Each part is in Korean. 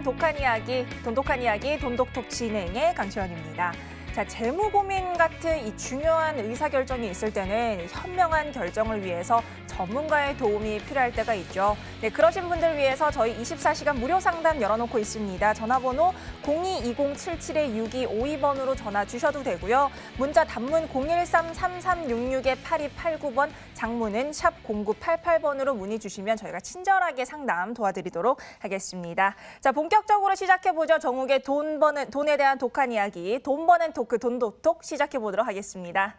대한 독한 이야기, 돈독한 이야기, 돈독톡 진행의 강채원입니다. 자, 재무 고민 같은 이 중요한 의사결정이 있을 때는 현명한 결정을 위해서 전문가의 도움이 필요할 때가 있죠. 네, 그러신 분들 위해서 저희 24시간 무료 상담 열어놓고 있습니다. 전화번호 0220-77-6252번으로 전화 주셔도 되고요. 문자 단문 013-3366-8289번, 장문은 샵 0988번으로 문의 주시면 저희가 친절하게 상담 도와드리도록 하겠습니다. 자, 본격적으로 시작해보죠. 정욱의 돈에 대한 독한 이야기, 돈 버는 토크, 돈독톡 시작해보도록 하겠습니다.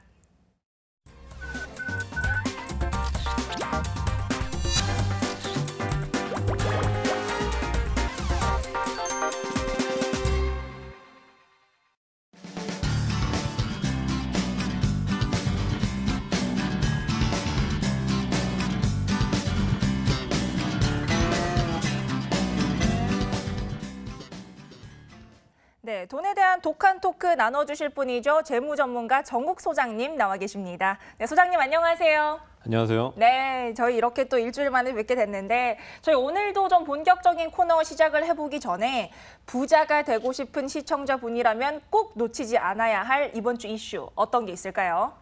네, 돈에 대한 독한 토크 나눠주실 분이죠. 재무 전문가 정욱 소장님 나와 계십니다. 네, 소장님 안녕하세요. 안녕하세요. 네, 저희 이렇게 또 일주일 만에 뵙게 됐는데 저희 오늘도 좀 본격적인 코너 시작을 해보기 전에 부자가 되고 싶은 시청자분이라면 꼭 놓치지 않아야 할 이번 주 이슈 어떤 게 있을까요?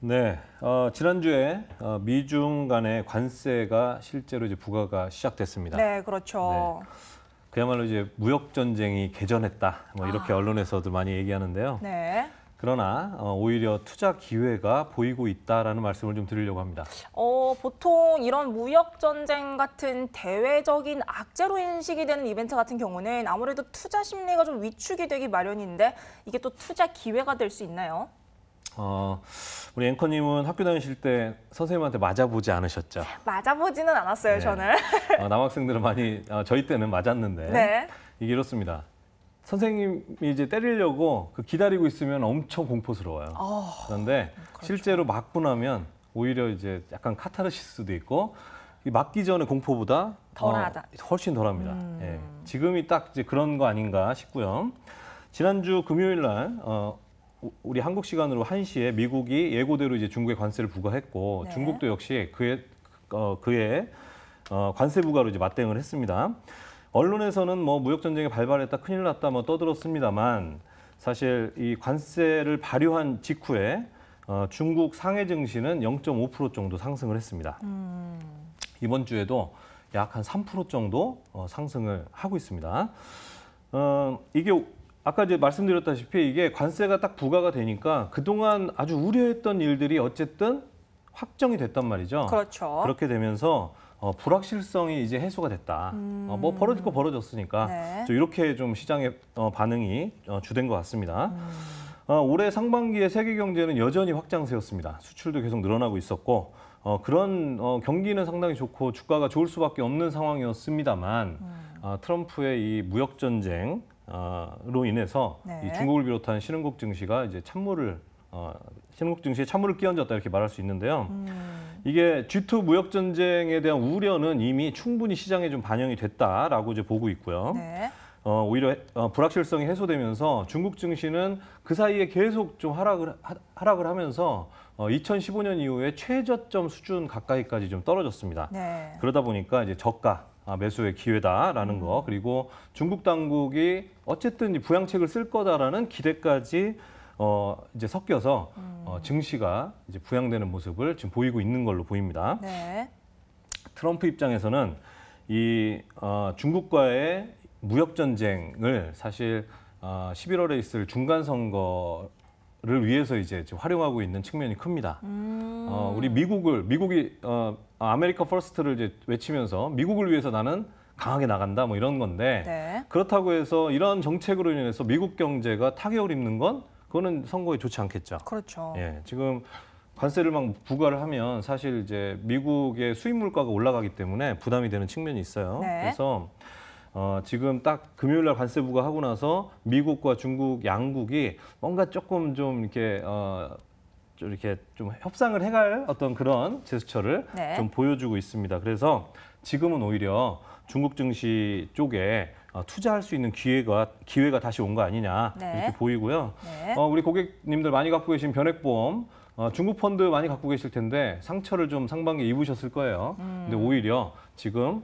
네, 지난주에 미중 간의 관세가 실제로 이제 부과가 시작됐습니다. 네, 그렇죠. 네. 그야말로 이제 무역 전쟁이 개전했다, 뭐 이렇게 언론에서도 많이 얘기하는데요. 네. 그러나 오히려 투자 기회가 보이고 있다라는 말씀을 좀 드리려고 합니다. 보통 이런 무역 전쟁 같은 대외적인 악재로 인식이 되는 이벤트 같은 경우는 아무래도 투자 심리가 좀 위축이 되기 마련인데 이게 또 투자 기회가 될 수 있나요? 우리 앵커님은 학교 다니실 때 선생님한테 맞아보지 않으셨죠? 맞아보지는 않았어요, 네. 저는. 남학생들은 많이 저희 때는 맞았는데 네. 이게 이렇습니다. 선생님이 이제 때리려고 기다리고 있으면 엄청 공포스러워요. 그런데 그렇죠. 실제로 맞고 나면 오히려 이제 약간 카타르시스도 있고 맞기 전에 공포보다 덜하다. 훨씬 덜합니다. 예. 지금이 딱 이제 그런 거 아닌가 싶고요. 지난주 금요일 날 우리 한국 시간으로 1시에 미국이 예고대로 이제 중국에 관세를 부과했고 네. 중국도 역시 그의 관세 부과로 이제 맞대응을 했습니다. 언론에서는 뭐 무역 전쟁이 발발했다, 큰일 났다, 뭐 떠들었습니다만 사실 이 관세를 발효한 직후에 중국 상해 증시는 0.5% 정도 상승을 했습니다. 이번 주에도 약 한 3% 정도 상승을 하고 있습니다. 이게 아까 이제 말씀드렸다시피 이게 관세가 딱 부과가 되니까 그동안 아주 우려했던 일들이 어쨌든 확정이 됐단 말이죠. 그렇죠. 그렇게 되면서 불확실성이 이제 해소가 됐다. 뭐 벌어질 거 벌어졌으니까 네. 이렇게 좀 시장의 반응이 주된 것 같습니다. 올해 상반기에 세계 경제는 여전히 확장세였습니다. 수출도 계속 늘어나고 있었고 그런 경기는 상당히 좋고 주가가 좋을 수밖에 없는 상황이었습니다만 트럼프의 이 무역 전쟁 로 인해서 네. 이 중국을 비롯한 신흥국 증시가 이제 신흥국 증시에 찬물을 끼얹었다 이렇게 말할 수 있는데요. 이게 G2 무역 전쟁에 대한 우려는 이미 충분히 시장에 좀 반영이 됐다라고 이제 보고 있고요. 네. 오히려 불확실성이 해소되면서 중국 증시는 그 사이에 계속 좀 하락을 하면서 2015년 이후에 최저점 수준 가까이까지 좀 떨어졌습니다. 네. 그러다 보니까 이제 저가 매수의 기회다라는 거, 그리고 중국 당국이 어쨌든 부양책을 쓸 거다라는 기대까지 이제 섞여서 증시가 이제 부양되는 모습을 지금 보이고 있는 걸로 보입니다. 네. 트럼프 입장에서는 이 중국과의 무역 전쟁을 사실 11월에 있을 중간 선거를 위해서 이제 활용하고 있는 측면이 큽니다. 우리 미국이 아메리카 퍼스트를 이제 외치면서 미국을 위해서 나는 강하게 나간다 뭐 이런 건데 네. 그렇다고 해서 이런 정책으로 인해서 미국 경제가 타격을 입는 건 그거는 선거에 좋지 않겠죠. 그렇죠. 예, 지금 관세를 막 부과를 하면 사실 이제 미국의 수입 물가가 올라가기 때문에 부담이 되는 측면이 있어요. 네. 그래서 지금 딱 금요일 날 관세 부과하고 나서 미국과 중국 양국이 뭔가 조금 좀 이렇게 좀 협상을 해갈 어떤 그런 제스처를 네. 좀 보여주고 있습니다. 그래서 지금은 오히려 중국 증시 쪽에 투자할 수 있는 기회가 다시 온 거 아니냐 네. 이렇게 보이고요. 네. 우리 고객님들 많이 갖고 계신 변액보험 중국 펀드 많이 갖고 계실 텐데 상처를 좀 상반기에 입으셨을 거예요. 근데 오히려 지금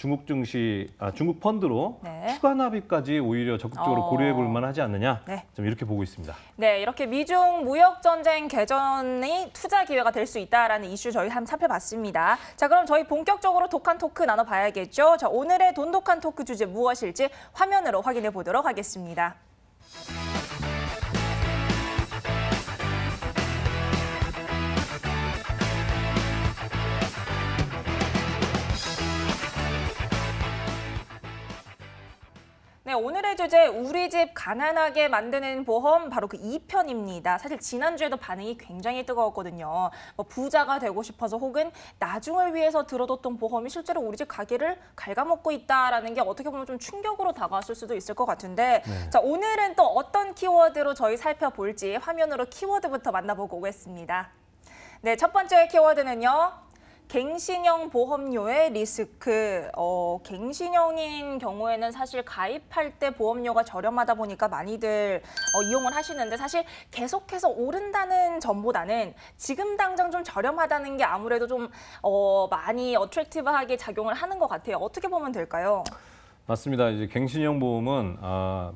중국 증시, 중국 펀드로 네. 추가 납입까지 오히려 적극적으로 고려해 볼 만하지 않느냐, 네. 좀 이렇게 보고 있습니다. 네, 이렇게 미중 무역 전쟁 개전이 투자 기회가 될 수 있다라는 이슈 저희 한번 살펴봤습니다. 자, 그럼 저희 본격적으로 독한 토크 나눠봐야겠죠. 자, 오늘의 돈독한 토크 주제 무엇일지 화면으로 확인해 보도록 하겠습니다. 네, 오늘의 주제 우리 집 가난하게 만드는 보험 바로 그 2편입니다. 사실 지난주에도 반응이 굉장히 뜨거웠거든요. 뭐 부자가 되고 싶어서 혹은 나중을 위해서 들어뒀던 보험이 실제로 우리 집 가게를 갉아먹고 있다라는 게 어떻게 보면 좀 충격으로 다가왔을 수도 있을 것 같은데 네. 자, 오늘은 또 어떤 키워드로 저희 살펴볼지 화면으로 키워드부터 만나보고 오겠습니다. 네, 첫 번째 키워드는요. 갱신형 보험료의 리스크. 갱신형인 경우에는 사실 가입할 때 보험료가 저렴하다 보니까 많이들 이용을 하시는데 사실 계속해서 오른다는 점보다는 지금 당장 좀 저렴하다는 게 아무래도 좀 많이 어트랙티브하게 작용을 하는 것 같아요. 어떻게 보면 될까요? 맞습니다. 이제 갱신형 보험은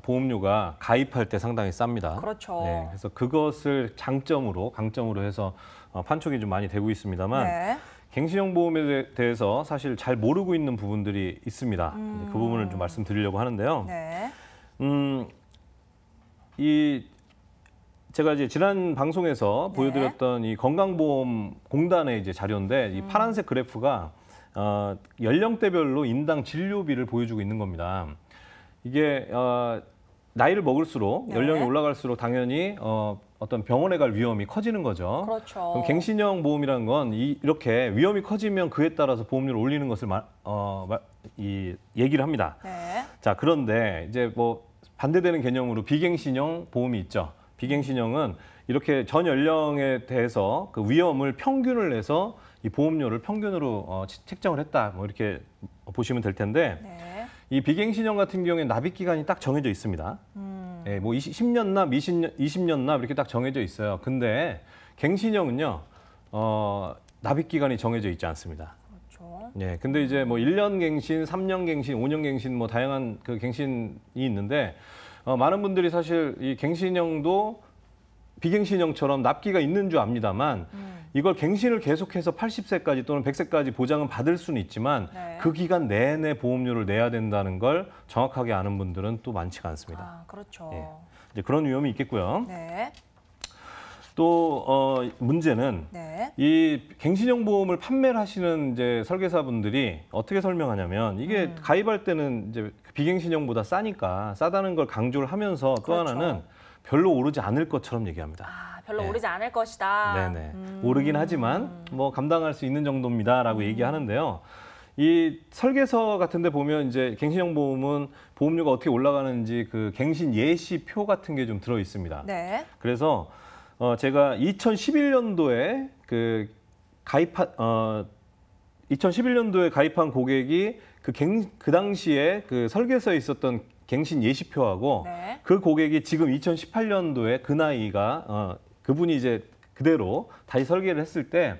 보험료가 가입할 때 상당히 쌉니다. 그렇죠. 네, 그래서 그것을 강점으로 해서 판촉이 좀 많이 되고 있습니다만 네. 갱신형 보험에 대해서 사실 잘 모르고 있는 부분들이 있습니다. 그 부분을 좀 말씀드리려고 하는데요. 네. 제가 이제 지난 방송에서 네. 보여드렸던 이 건강보험공단의 이제 자료인데 이 파란색 그래프가 연령대별로 인당 진료비를 보여주고 있는 겁니다. 이게 나이를 먹을수록 네. 연령이 올라갈수록 당연히 어떤 병원에 갈 위험이 커지는 거죠. 그렇죠. 그럼 갱신형 보험이라는 건 이렇게 위험이 커지면 그에 따라서 보험료를 올리는 것을 얘기를 합니다. 네. 자, 그런데 이제 뭐 반대되는 개념으로 비갱신형 보험이 있죠. 비갱신형은 이렇게 전 연령에 대해서 그 위험을 평균을 내서 이 보험료를 평균으로 책정을 했다. 뭐 이렇게 보시면 될 텐데 네. 이 비갱신형 같은 경우에는 납입 기간이 딱 정해져 있습니다. 예, 뭐 10년 납, 20년 납 이렇게 딱 정해져 있어요. 근데 갱신형은요, 납입 기간이 정해져 있지 않습니다. 그렇죠. 예, 근데 이제 뭐 1년 갱신, 3년 갱신, 5년 갱신 뭐 다양한 그 갱신이 있는데 많은 분들이 사실 이 갱신형도 비갱신형처럼 납기가 있는 줄 압니다만 이걸 갱신을 계속해서 80세까지 또는 100세까지 보장은 받을 수는 있지만 네. 그 기간 내내 보험료를 내야 된다는 걸 정확하게 아는 분들은 또 많지가 않습니다. 아, 그렇죠. 예. 이제 그런 위험이 있겠고요. 네. 또 문제는 네. 이 갱신형 보험을 판매를 하시는 이제 설계사분들이 어떻게 설명하냐면 이게 가입할 때는 이제 비갱신형보다 싸다는 걸 강조를 하면서 또 그렇죠. 하나는 별로 오르지 않을 것처럼 얘기합니다. 별로 네. 오르지 않을 것이다. 네네. 오르긴 하지만 뭐 감당할 수 있는 정도입니다라고 얘기하는데요. 이 설계서 같은데 보면 이제 갱신형 보험은 보험료가 어떻게 올라가는지 그 갱신 예시표 같은 게 좀 들어 있습니다. 네. 그래서 제가 2011년도에 그 2011년도에 가입한 고객이 그 당시에 그 설계서에 있었던 갱신 예시표하고 네. 그 고객이 지금 2018년도에 그 나이가 그분이 이제 그대로 다시 설계를 했을 때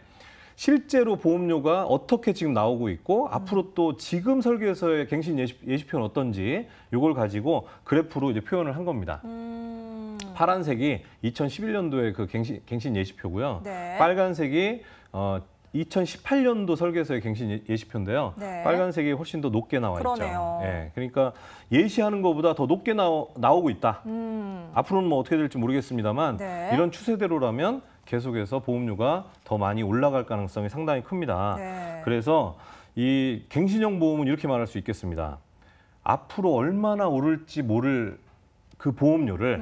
실제로 보험료가 어떻게 지금 나오고 있고 앞으로 또 지금 설계서의 갱신 예시표는 어떤지 이걸 가지고 그래프로 이제 표현을 한 겁니다. 파란색이 2011년도의 그 갱신 예시표고요. 네. 빨간색이 2018년도 설계서의 갱신 예시표인데요. 네. 빨간색이 훨씬 더 높게 나와 그러네요. 있죠. 예, 그러니까 예시하는 것보다 더 높게 나오고 있다. 앞으로는 뭐 어떻게 될지 모르겠습니다만 네. 이런 추세대로라면 계속해서 보험료가 더 많이 올라갈 가능성이 상당히 큽니다. 네. 그래서 이 갱신형 보험은 이렇게 말할 수 있겠습니다. 앞으로 얼마나 오를지 모를 그 보험료를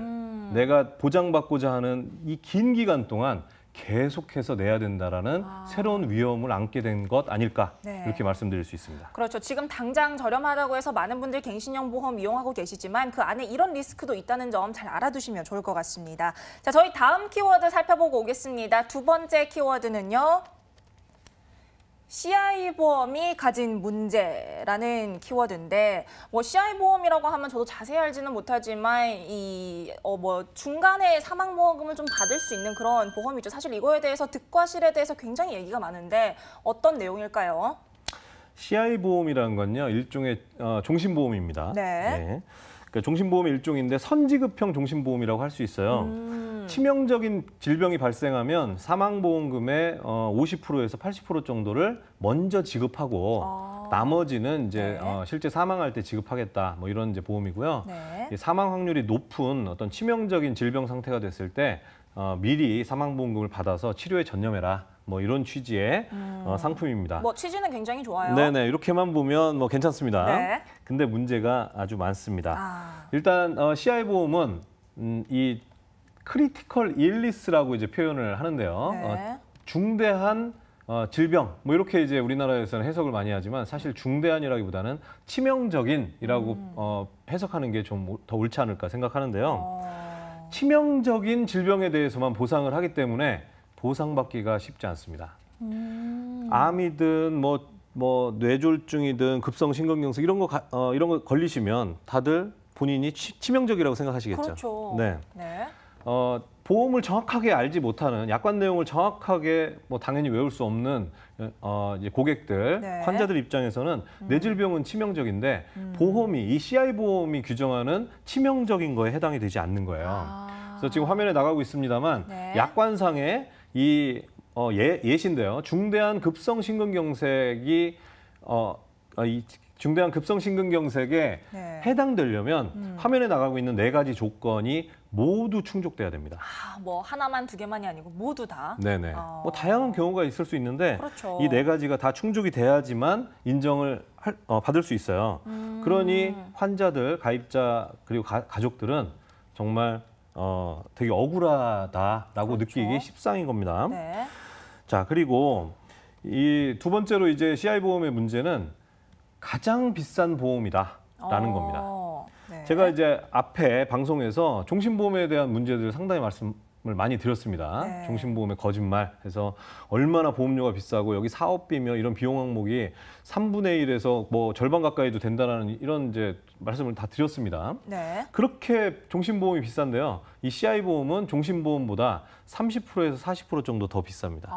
내가 보장받고자 하는 이 긴 기간 동안 계속해서 내야 된다라는 새로운 위험을 안게 된 것 아닐까 네. 이렇게 말씀드릴 수 있습니다. 그렇죠. 지금 당장 저렴하다고 해서 많은 분들이 갱신형 보험 이용하고 계시지만 그 안에 이런 리스크도 있다는 점 잘 알아두시면 좋을 것 같습니다. 자, 저희 다음 키워드 살펴보고 오겠습니다. 두 번째 키워드는요. CI 보험이 가진 문제라는 키워드인데 뭐 CI 보험이라고 하면 저도 자세히 알지는 못하지만 중간에 사망 보험금을 좀 받을 수 있는 그런 보험이죠. 사실 이거에 대해서 득과 실에 대해서 굉장히 얘기가 많은데 어떤 내용일까요? CI 보험이라는 건요 일종의 종신보험입니다. 네. 그러니까 종신보험의 일종인데 선지급형 종신보험이라고 할 수 있어요. 치명적인 질병이 발생하면 사망보험금의 50%에서 80% 정도를 먼저 지급하고 나머지는 이제 네. 실제 사망할 때 지급하겠다 뭐 이런 이제 보험이고요. 네. 이 사망 확률이 높은 어떤 치명적인 질병 상태가 됐을 때 미리 사망보험금을 받아서 치료에 전념해라. 뭐 이런 취지의 상품입니다. 뭐 취지는 굉장히 좋아요. 네네 이렇게만 보면 뭐 괜찮습니다. 네. 근데 문제가 아주 많습니다. 아. 일단 CI 보험은 이 크리티컬 일리스라고 이제 표현을 하는데요. 네. 중대한 질병 뭐 이렇게 이제 우리나라에서는 해석을 많이 하지만 사실 중대한이라기보다는 치명적인이라고 해석하는 게 좀 더 옳지 않을까 생각하는데요. 치명적인 질병에 대해서만 보상을 하기 때문에 보상받기가 쉽지 않습니다. 암이든 뭐 뇌졸중이든 급성심근경색 이런 거 걸리시면 다들 본인이 치명적이라고 생각하시겠죠. 그렇죠. 네. 네. 보험을 정확하게 알지 못하는 약관 내용을 정확하게 뭐 당연히 외울 수 없는 이제 고객들, 네. 환자들 입장에서는 뇌 질병은 치명적인데 보험이 이 CI 보험이 규정하는 치명적인 거에 해당이 되지 않는 거예요. 그래서 지금 화면에 나가고 있습니다만 네. 약관상에 이 예시인데요. 중대한 급성심근경색이 이 중대한 급성심근경색에 네. 해당되려면 화면에 나가고 있는 4가지 조건이 모두 충족돼야 됩니다. 뭐 하나만 두 개만이 아니고 모두 다. 네네. 뭐 다양한 경우가 있을 수 있는데 그렇죠. 이 4가지가 다 충족이 돼야지만 인정을 받을 수 있어요. 그러니 환자들, 가입자 그리고 가족들은 정말 되게 억울하다라고 그렇죠. 느끼기 십상인 겁니다. 네. 자, 그리고 이 두 번째로 이제 CI 보험의 문제는 가장 비싼 보험이다라는 겁니다. 네. 제가 이제 앞에 방송에서 종신보험에 대한 문제들을 상당히 말씀을 많이 드렸습니다. 네. 종신보험의 거짓말 해서 얼마나 보험료가 비싸고 여기 사업비며 이런 비용 항목이 3분의 1에서 뭐 절반 가까이도 된다는 이런 이제 말씀을 다 드렸습니다. 네. 그렇게 종신보험이 비싼데요. 이 CI 보험은 종신보험보다 30%에서 40% 정도 더 비쌉니다.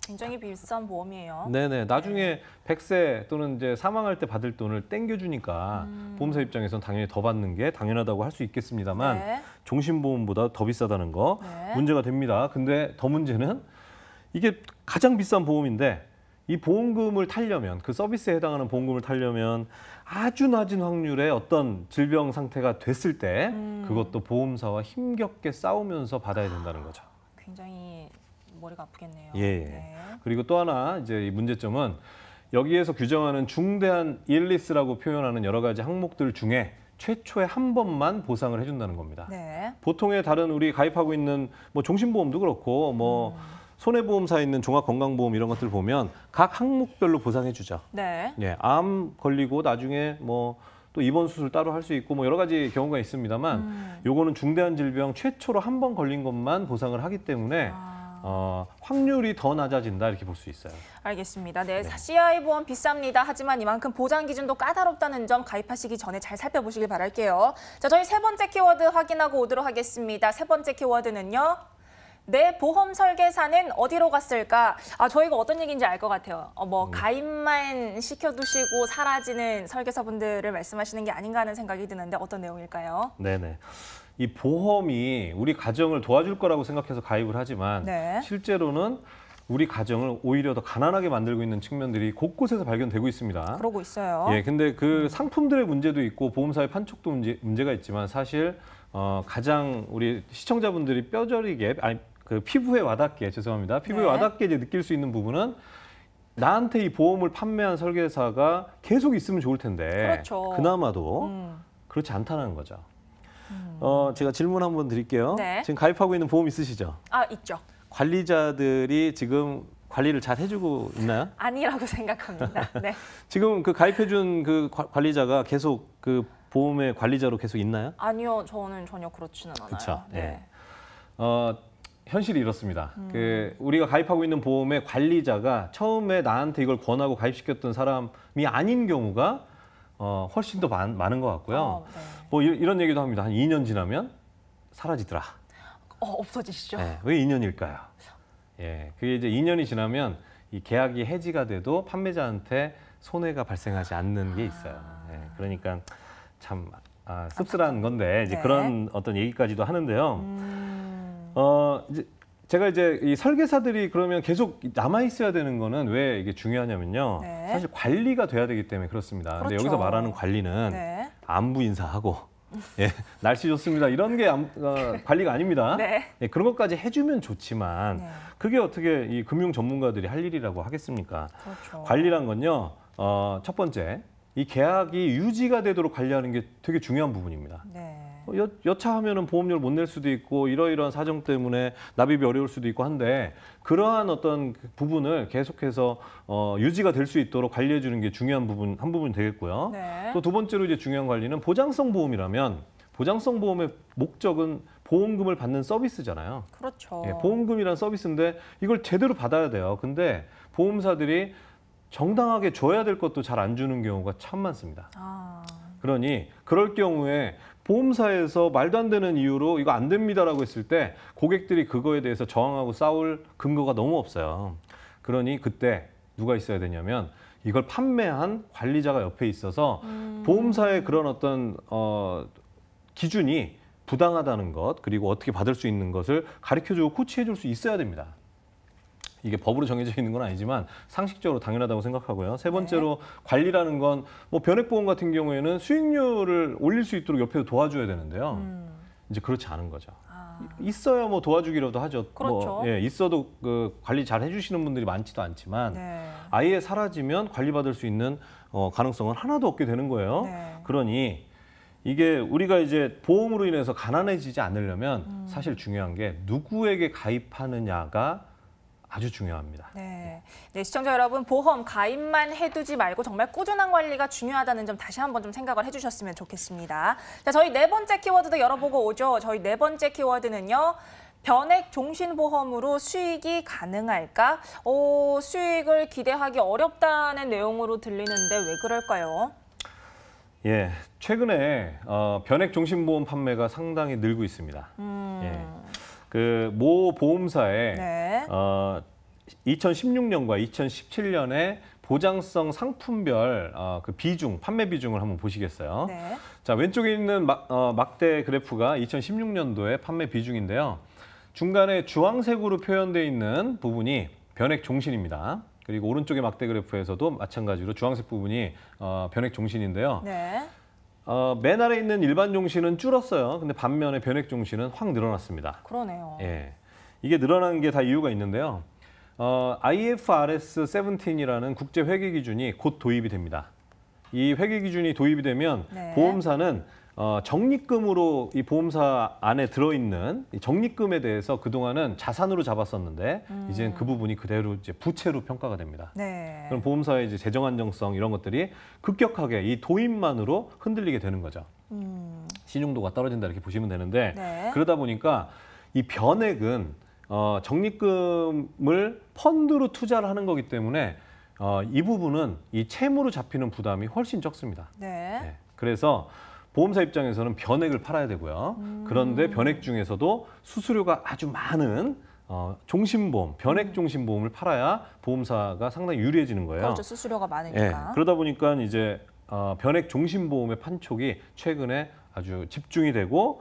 굉장히 비싼 보험이에요. 네네. 나중에 100세 또는 이제 사망할 때 받을 돈을 땡겨주니까 보험사 입장에서는 당연히 더 받는 게 당연하다고 할 수 있겠습니다만 네. 종신보험보다 더 비싸다는 거 네. 문제가 됩니다. 근데 더 문제는 이게 가장 비싼 보험인데 이 보험금을 타려면 그 서비스에 해당하는 보험금을 타려면 아주 낮은 확률의 어떤 질병 상태가 됐을 때 그것도 보험사와 힘겹게 싸우면서 받아야 된다는 거죠. 굉장히 머리가 아프겠네요. 예. 네. 그리고 또 하나 이제 이 문제점은 여기에서 규정하는 중대한 일리스라고 표현하는 여러 가지 항목들 중에 최초에 한 번만 보상을 해준다는 겁니다. 네. 보통의 다른 우리 가입하고 있는 뭐 종신보험도 그렇고 뭐 손해보험사에 있는 종합건강보험 이런 것들 보면 각 항목별로 보상해주죠. 네. 예, 암 걸리고 나중에 뭐 또 입원 수술 따로 할 수 있고 뭐 여러 가지 경우가 있습니다만 요거는 중대한 질병 최초로 한 번 걸린 것만 보상을 하기 때문에 확률이 더 낮아진다 이렇게 볼 수 있어요. 알겠습니다. 네, CI 보험 비쌉니다. 하지만 이만큼 보장 기준도 까다롭다는 점 가입하시기 전에 잘 살펴보시길 바랄게요. 자, 저희 세 번째 키워드 확인하고 오도록 하겠습니다. 세 번째 키워드는요. 내 보험 설계사는 어디로 갔을까? 저희가 어떤 얘기인지 알 것 같아요. 가입만 시켜두시고 사라지는 설계사분들을 말씀하시는 게 아닌가 하는 생각이 드는데 어떤 내용일까요? 네네. 이 보험이 우리 가정을 도와줄 거라고 생각해서 가입을 하지만 네. 실제로는 우리 가정을 오히려 더 가난하게 만들고 있는 측면들이 곳곳에서 발견되고 있습니다. 그러고 있어요. 예, 근데 그 상품들의 문제도 있고 보험사의 판촉도 문제가 있지만 사실 가장 우리 시청자분들이 뼈저리게 그 피부에 와닿게 죄송합니다. 피부에 네. 와닿게 이제 느낄 수 있는 부분은 나한테 이 보험을 판매한 설계사가 계속 있으면 좋을 텐데 그렇죠. 그나마도 그렇지 않다는 거죠. 제가 질문 한번 드릴게요. 네. 지금 가입하고 있는 보험 있으시죠? 있죠. 관리자들이 지금 관리를 잘 해주고 있나요? 아니라고 생각합니다. 네. 지금 그 가입해준 그 관리자가 계속 그 보험의 관리자로 계속 있나요? 아니요, 저는 전혀 그렇지는 않아요. 그렇죠. 네. 현실이 이렇습니다. 우리가 가입하고 있는 보험의 관리자가 처음에 나한테 이걸 권하고 가입시켰던 사람이 아닌 경우가 훨씬 더 많은 것 같고요. 네. 뭐 이런 얘기도 합니다. 한 2년 지나면 사라지더라. 없어지시죠? 네, 왜 2년일까요? 예, 그게 이제 2년이 지나면 이 계약이 해지가 돼도 판매자한테 손해가 발생하지 않는 게 있어요. 예, 그러니까 참 씁쓸한 건데 이제 네. 그런 어떤 얘기까지도 하는데요. 이제 제가 이제 이 설계사들이 그러면 계속 남아 있어야 되는 거는 왜 이게 중요하냐면요. 네. 사실 관리가 돼야 되기 때문에 그렇습니다. 근데 그렇죠. 여기서 말하는 관리는 네. 안부 인사하고 예, 날씨 좋습니다. 이런 게 관리가 아닙니다. 네. 예, 그런 것까지 해주면 좋지만 네. 그게 어떻게 이 금융 전문가들이 할 일이라고 하겠습니까? 그렇죠. 관리란 건요. 첫 번째, 이 계약이 유지가 되도록 관리하는 게 되게 중요한 부분입니다. 네. 여차하면은 보험료를 못 낼 수도 있고 이러이러한 사정 때문에 납입이 어려울 수도 있고 한데 그러한 어떤 부분을 계속해서 유지가 될 수 있도록 관리해 주는 게 중요한 부분 한 부분이 되겠고요. 네. 또 두 번째로 이제 중요한 관리는 보장성 보험이라면 보장성 보험의 목적은 보험금을 받는 서비스잖아요. 그렇죠. 예, 보험금이란 서비스인데 이걸 제대로 받아야 돼요. 근데 보험사들이 정당하게 줘야 될 것도 잘 안 주는 경우가 참 많습니다. 그러니 그럴 경우에 보험사에서 말도 안 되는 이유로 이거 안 됩니다라고 했을 때 고객들이 그거에 대해서 저항하고 싸울 근거가 너무 없어요. 그러니 그때 누가 있어야 되냐면 이걸 판매한 관리자가 옆에 있어서 보험사의 그런 어떤 기준이 부당하다는 것 그리고 어떻게 받을 수 있는 것을 가르쳐주고 코치해줄 수 있어야 됩니다. 이게 법으로 정해져 있는 건 아니지만 상식적으로 당연하다고 생각하고요. 세 번째로 관리라는 건 뭐 변액보험 같은 경우에는 수익률을 올릴 수 있도록 옆에서 도와줘야 되는데요. 이제 그렇지 않은 거죠. 있어야 뭐 도와주기라도 하죠. 그렇죠. 뭐, 예, 있어도 그 관리 잘 해주시는 분들이 많지도 않지만 네. 아예 사라지면 관리받을 수 있는 가능성은 하나도 없게 되는 거예요. 네. 그러니 이게 우리가 이제 보험으로 인해서 가난해지지 않으려면 사실 중요한 게 누구에게 가입하느냐가 아주 중요합니다. 네. 네, 시청자 여러분, 보험 가입만 해두지 말고 정말 꾸준한 관리가 중요하다는 점 다시 한번 좀 생각을 해주셨으면 좋겠습니다. 자, 저희 네 번째 키워드도 열어보고 오죠. 저희 네 번째 키워드는요. 변액 종신보험으로 수익이 가능할까? 수익을 기대하기 어렵다는 내용으로 들리는데 왜 그럴까요? 예, 최근에 변액 종신보험 판매가 상당히 늘고 있습니다. 예. 그 모 보험사의 네. 2016년과 2017년에 보장성 상품별 그 비중, 판매 비중을 한번 보시겠어요? 네. 자, 왼쪽에 있는 막대 그래프가 2016년도의 판매 비중인데요. 중간에 주황색으로 표현되어 있는 부분이 변액 종신입니다. 그리고 오른쪽의 막대 그래프에서도 마찬가지로 주황색 부분이 변액 종신인데요. 네. 맨 아래 있는 일반 종신은 줄었어요. 근데 반면에 변액 종신은 확 늘어났습니다. 그러네요. 예, 이게 늘어난 게 다 이유가 있는데요. IFRS 17이라는 국제 회계 기준이 곧 도입이 됩니다. 이 회계 기준이 도입이 되면 네. 보험사는 적립금으로 이 보험사 안에 들어있는 이 적립금에 대해서 그동안은 자산으로 잡았었는데 이제는 그 부분이 그대로 이제 부채로 평가가 됩니다. 네. 그럼 보험사의 이제 재정 안정성 이런 것들이 급격하게 이 도입만으로 흔들리게 되는 거죠. 신용도가 떨어진다 이렇게 보시면 되는데 네. 그러다 보니까 이 변액은 적립금을 펀드로 투자를 하는 거기 때문에 이 부분은 이 채무로 잡히는 부담이 훨씬 적습니다. 네. 네. 그래서 보험사 입장에서는 변액을 팔아야 되고요. 그런데 변액 중에서도 수수료가 아주 많은 종신보험, 변액 종신보험을 팔아야 보험사가 상당히 유리해지는 거예요. 그렇죠. 수수료가 많으니까. 예, 그러다 보니까 이제 변액 종신보험의 판촉이 최근에 아주 집중이 되고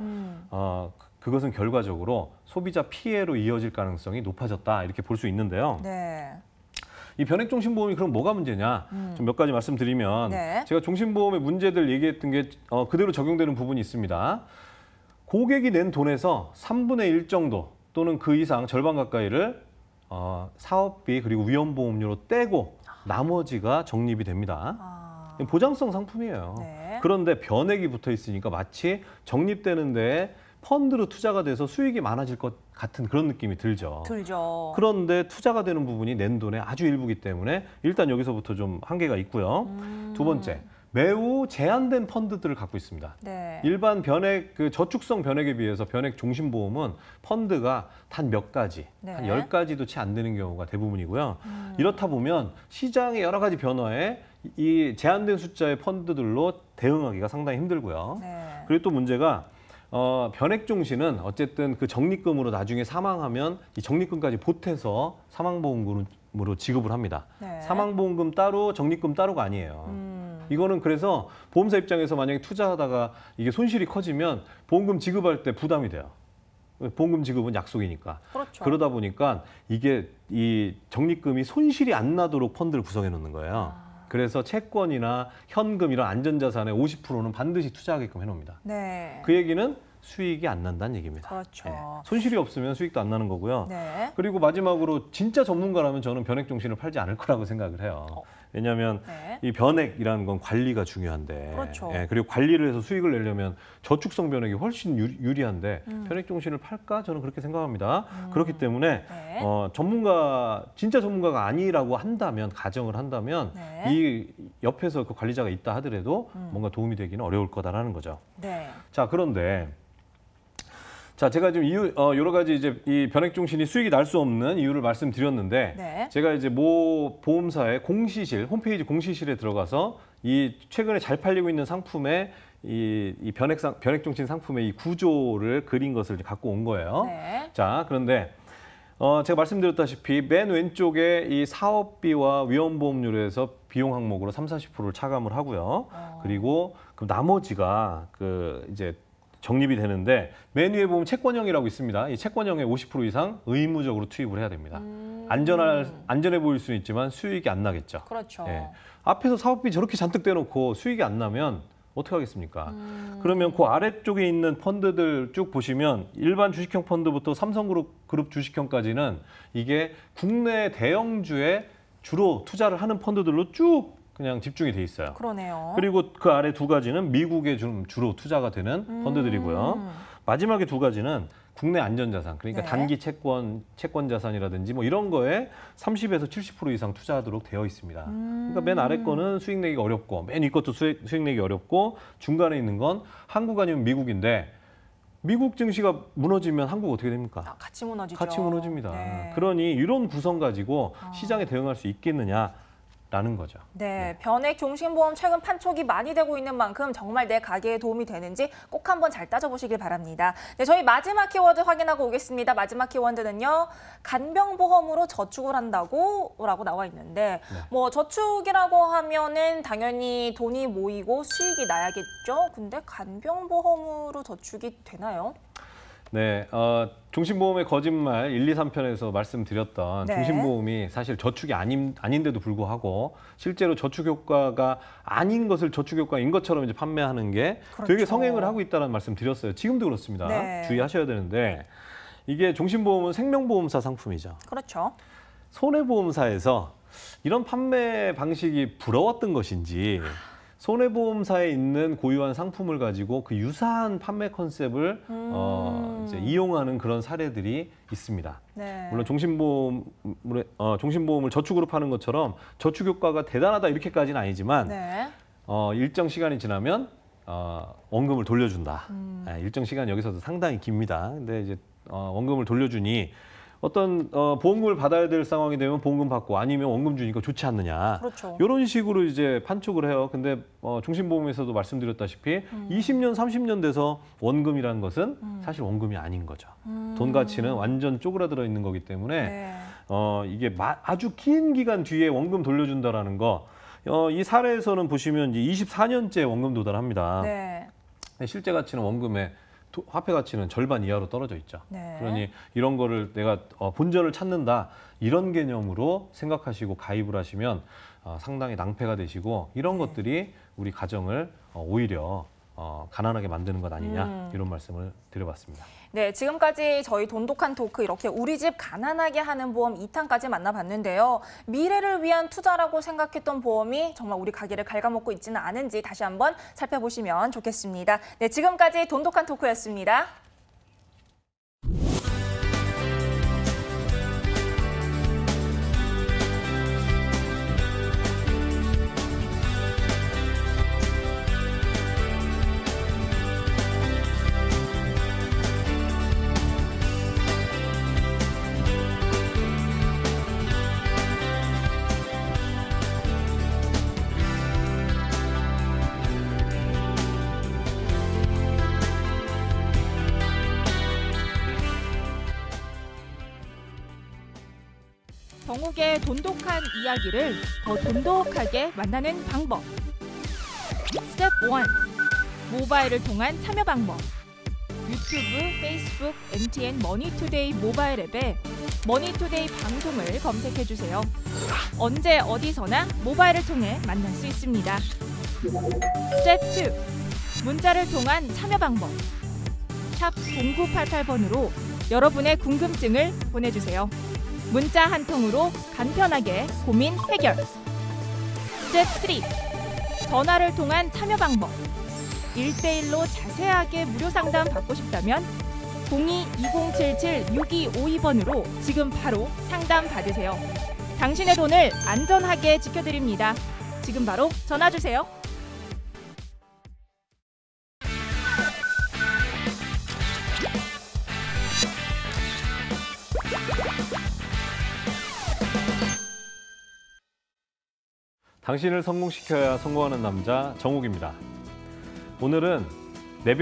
그것은 결과적으로 소비자 피해로 이어질 가능성이 높아졌다 이렇게 볼 수 있는데요. 네. 이 변액 종신보험이 그럼 뭐가 문제냐? 좀 몇 가지 말씀드리면 네. 제가 종신보험의 문제들 얘기했던 게 그대로 적용되는 부분이 있습니다. 고객이 낸 돈에서 3분의 1 정도 또는 그 이상 절반 가까이를 사업비 그리고 위험보험료로 떼고 나머지가 적립이 됩니다. 보장성 상품이에요. 네. 그런데 변액이 붙어 있으니까 마치 적립되는 데에 펀드로 투자가 돼서 수익이 많아질 것 같은 그런 느낌이 들죠. 들죠. 그런데 투자가 되는 부분이 낸 돈의 아주 일부이기 때문에 일단 여기서부터 좀 한계가 있고요. 두 번째, 매우 제한된 펀드들을 갖고 있습니다. 네. 일반 변액, 그 저축성 변액에 비해서 변액 종신보험은 펀드가 단 몇 가지, 네. 한 10가지도 채 안 되는 경우가 대부분이고요. 이렇다 보면 시장의 여러 가지 변화에 이 제한된 숫자의 펀드들로 대응하기가 상당히 힘들고요. 네. 그리고 또 문제가 변액 종신은 어쨌든 그 적립금으로 나중에 사망하면 이 적립금까지 보태서 사망보험금으로 보험으로 지급을 합니다. 네. 사망보험금 따로, 적립금 따로가 아니에요. 이거는 그래서 보험사 입장에서 만약에 투자하다가 이게 손실이 커지면 보험금 지급할 때 부담이 돼요. 보험금 지급은 약속이니까. 그렇죠. 그러다 보니까 이게 이 적립금이 손실이 안 나도록 펀드를 구성해 놓는 거예요. 그래서 채권이나 현금 이런 안전자산의 50%는 반드시 투자하게끔 해놓습니다. 네. 그 얘기는 수익이 안 난다는 얘기입니다. 그렇죠. 예, 손실이 없으면 수익도 안 나는 거고요. 네. 그리고 마지막으로 진짜 전문가라면 저는 변액종신을 팔지 않을 거라고 생각을 해요. 왜냐하면 네. 이 변액이라는 건 관리가 중요한데, 그렇죠. 예, 그리고 관리를 해서 수익을 내려면 저축성 변액이 훨씬 유리한데 변액종신을 팔까? 저는 그렇게 생각합니다. 그렇기 때문에 네. 진짜 전문가가 아니라고 한다면, 가정을 한다면 네. 이 옆에서 그 관리자가 있다 하더라도 뭔가 도움이 되기는 어려울 거다라는 거죠. 네. 자, 그런데 자, 제가 지금 여러 가지 이제 이 변액종신이 수익이 날 수 없는 이유를 말씀드렸는데, 네. 제가 이제 모 보험사의 공시실, 홈페이지 공시실에 들어가서 이 최근에 잘 팔리고 있는 상품의 이 변액종신 상품의 이 구조를 그린 것을 갖고 온 거예요. 네. 자, 그런데 제가 말씀드렸다시피 맨 왼쪽에 이 사업비와 위험보험료에서 비용 항목으로 30~40%를 차감을 하고요. 그리고 그 나머지가 이제 적립이 되는데, 맨 위에 보면 채권형이라고 있습니다. 이 채권형의 50% 이상 의무적으로 투입을 해야 됩니다. 안전해 보일 수는 있지만 수익이 안 나겠죠. 그렇죠. 예. 앞에서 사업비 저렇게 잔뜩 떼놓고 수익이 안 나면 어떻게 하겠습니까? 그러면 그 아래쪽에 있는 펀드들 쭉 보시면 일반 주식형 펀드부터 삼성그룹 주식형까지는 이게 국내 대형주에 주로 투자를 하는 펀드들로 쭉 그냥 집중이 돼 있어요. 그러네요. 그리고 그 아래 두 가지는 미국에 좀 주로 투자가 되는 펀드들이고요. 마지막에 두 가지는 국내 안전자산, 그러니까 네. 단기 채권 자산이라든지 뭐 이런 거에 30에서 70% 이상 투자하도록 되어 있습니다. 그러니까 맨 아래 거는 수익 내기가 어렵고, 맨 위 것도 수익 내기 어렵고, 중간에 있는 건 한국 아니면 미국인데, 미국 증시가 무너지면 한국 어떻게 됩니까? 같이 무너지죠. 같이 무너집니다. 네. 그러니 이런 구성 가지고 시장에 대응할 수 있겠느냐? 라는 거죠. 네, 변액 종신보험 최근 판촉이 많이 되고 있는 만큼 정말 내 가게에 도움이 되는지 꼭 한번 잘 따져보시길 바랍니다. 네, 저희 마지막 키워드 확인하고 오겠습니다. 마지막 키워드는요, 간병보험으로 저축을 한다고 라고 나와 있는데, 뭐 저축이라고 하면은 당연히 돈이 모이고 수익이 나야겠죠. 근데 간병보험으로 저축이 되나요? 네, 종신보험의 거짓말 1, 2, 3편에서 말씀드렸던 네. 종신보험이 사실 저축이 아닌데도 불구하고 실제로 저축 효과가 아닌 것을 저축 효과인 것처럼 이제 판매하는 게 그렇죠. 되게 성행을 하고 있다는 말씀 드렸어요. 지금도 그렇습니다. 네. 주의하셔야 되는데, 이게 종신보험은 생명보험사 상품이죠. 그렇죠. 손해보험사에서 이런 판매 방식이 부러웠던 것인지, 손해보험사에 있는 고유한 상품을 가지고 그 유사한 판매 컨셉을 이제 이용하는 그런 사례들이 있습니다. 네. 물론 종신보험을 저축으로 파는 것처럼 저축 효과가 대단하다 이렇게까지는 아니지만, 네. 일정 시간이 지나면 원금을 돌려준다. 일정 시간 여기서도 상당히 깁니다. 근데 이제 원금을 돌려주니 어떤 보험금을 받아야 될 상황이 되면 보험금 받고, 아니면 원금 주니까 좋지 않느냐. 그렇죠. 이런 식으로 이제 판촉을 해요. 근데 종신보험에서도 말씀드렸다시피 20년, 30년 돼서 원금이라는 것은 사실 원금이 아닌 거죠. 돈 가치는 완전 쪼그라들어 있는 거기 때문에 네. 이게 아주 긴 기간 뒤에 원금 돌려준다라는 거, 이 사례에서는 보시면 이제 24년째 원금 도달합니다. 네. 실제 가치는 원금의 화폐 가치는 절반 이하로 떨어져 있죠. 네. 그러니 이런 거를 내가 본전을 찾는다, 이런 개념으로 생각하시고 가입을 하시면 상당히 낭패가 되시고, 이런 것들이 우리 가정을 오히려 가난하게 만드는 것 아니냐, 이런 말씀을 드려봤습니다. 네, 지금까지 저희 돈독한 토크 이렇게 우리 집 가난하게 하는 보험 2탄까지 만나봤는데요. 미래를 위한 투자라고 생각했던 보험이 정말 우리 가게를 갉아먹고 있지는 않은지 다시 한번 살펴보시면 좋겠습니다. 네, 지금까지 돈독한 토크였습니다. 전국의 돈독한 이야기를 더 돈독하게 만나는 방법. 스텝 1. 모바일을 통한 참여 방법. 유튜브, 페이스북, MTN 머니투데이 모바일 앱에 머니투데이 방송을 검색해주세요. 언제 어디서나 모바일을 통해 만날 수 있습니다. 스텝 2. 문자를 통한 참여 방법. 샵 0988번으로 여러분의 궁금증을 보내주세요. 문자 한 통으로 간편하게 고민 해결. 스텝 3. 전화를 통한 참여 방법. 1대1로 자세하게 무료 상담 받고 싶다면 02-2077-6252번으로 지금 바로 상담 받으세요. 당신의 돈을 안전하게 지켜드립니다. 지금 바로 전화 주세요. 당신을 성공시켜야 성공하는 남자 정욱입니다. 오늘은 내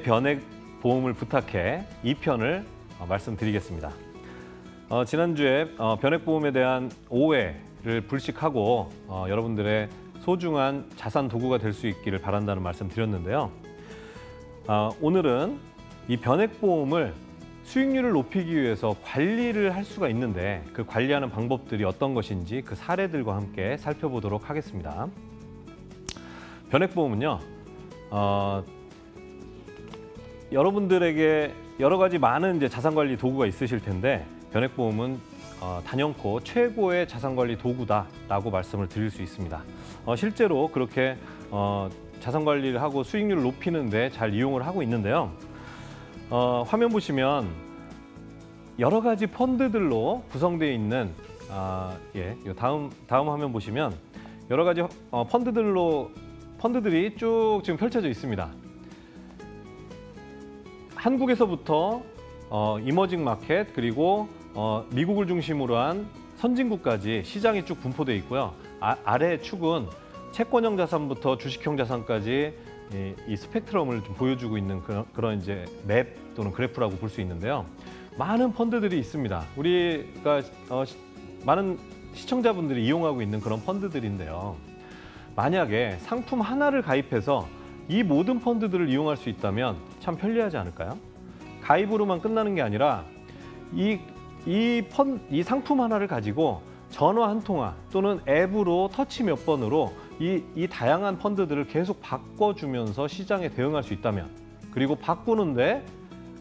변액 보험을 부탁해 2편을 말씀드리겠습니다. 지난주에 변액보험에 대한 오해를 불식하고 여러분들의 소중한 자산 도구가 될 수 있기를 바란다는 말씀 드렸는데요. 오늘은 이 변액보험을 수익률을 높이기 위해서 관리를 할 수가 있는데 그 관리하는 방법들이 어떤 것인지 그 사례들과 함께 살펴보도록 하겠습니다. 변액보험은요, 여러분들에게 여러 가지 많은 이제 자산관리 도구가 있으실 텐데 변액보험은 단연코 최고의 자산관리 도구다라고 말씀을 드릴 수 있습니다. 실제로 그렇게 자산관리를 하고 수익률을 높이는 데 잘 이용을 하고 있는데요. 화면 보시면 여러 가지 펀드들로 구성되어 있는 다음 화면 보시면 여러 가지 펀드들이 쭉 지금 펼쳐져 있습니다. 한국에서부터 이머징 마켓 그리고 미국을 중심으로 한 선진국까지 시장이 쭉 분포되어 있고요. 아래 축은 채권형 자산부터 주식형 자산까지 이 스펙트럼을 좀 보여주고 있는 그런 이제 맵 또는 그래프라고 볼 수 있는데요. 많은 펀드들이 있습니다. 우리가 많은 시청자분들이 이용하고 있는 그런 펀드들인데요. 만약에 상품 하나를 가입해서 이 모든 펀드들을 이용할 수 있다면 참 편리하지 않을까요? 가입으로만 끝나는 게 아니라 이 상품 하나를 가지고 전화 한 통화 또는 앱으로 터치 몇 번으로 이 다양한 펀드들을 계속 바꿔주면서 시장에 대응할 수 있다면, 그리고 바꾸는데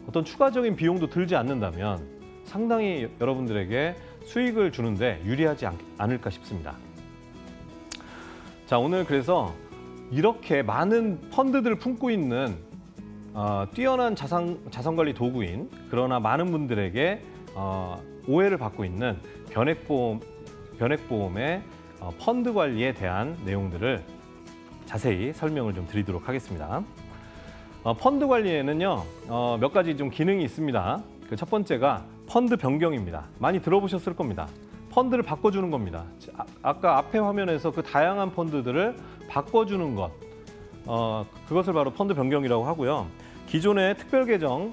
어떤 추가적인 비용도 들지 않는다면 상당히 여러분들에게 수익을 주는데 유리하지 않을까 싶습니다. 자, 오늘 그래서 이렇게 많은 펀드들을 품고 있는 뛰어난 자산관리 도구인, 그러나 많은 분들에게 오해를 받고 있는 변액보험의 펀드 관리에 대한 내용들을 자세히 설명을 좀 드리도록 하겠습니다. 펀드 관리에는요, 몇 가지 좀 기능이 있습니다. 그 첫 번째가 펀드 변경입니다. 많이 들어보셨을 겁니다. 펀드를 바꿔주는 겁니다. 아까 앞에 화면에서 그 다양한 펀드들을 바꿔주는 것, 그것을 바로 펀드 변경이라고 하고요. 기존의 특별 계정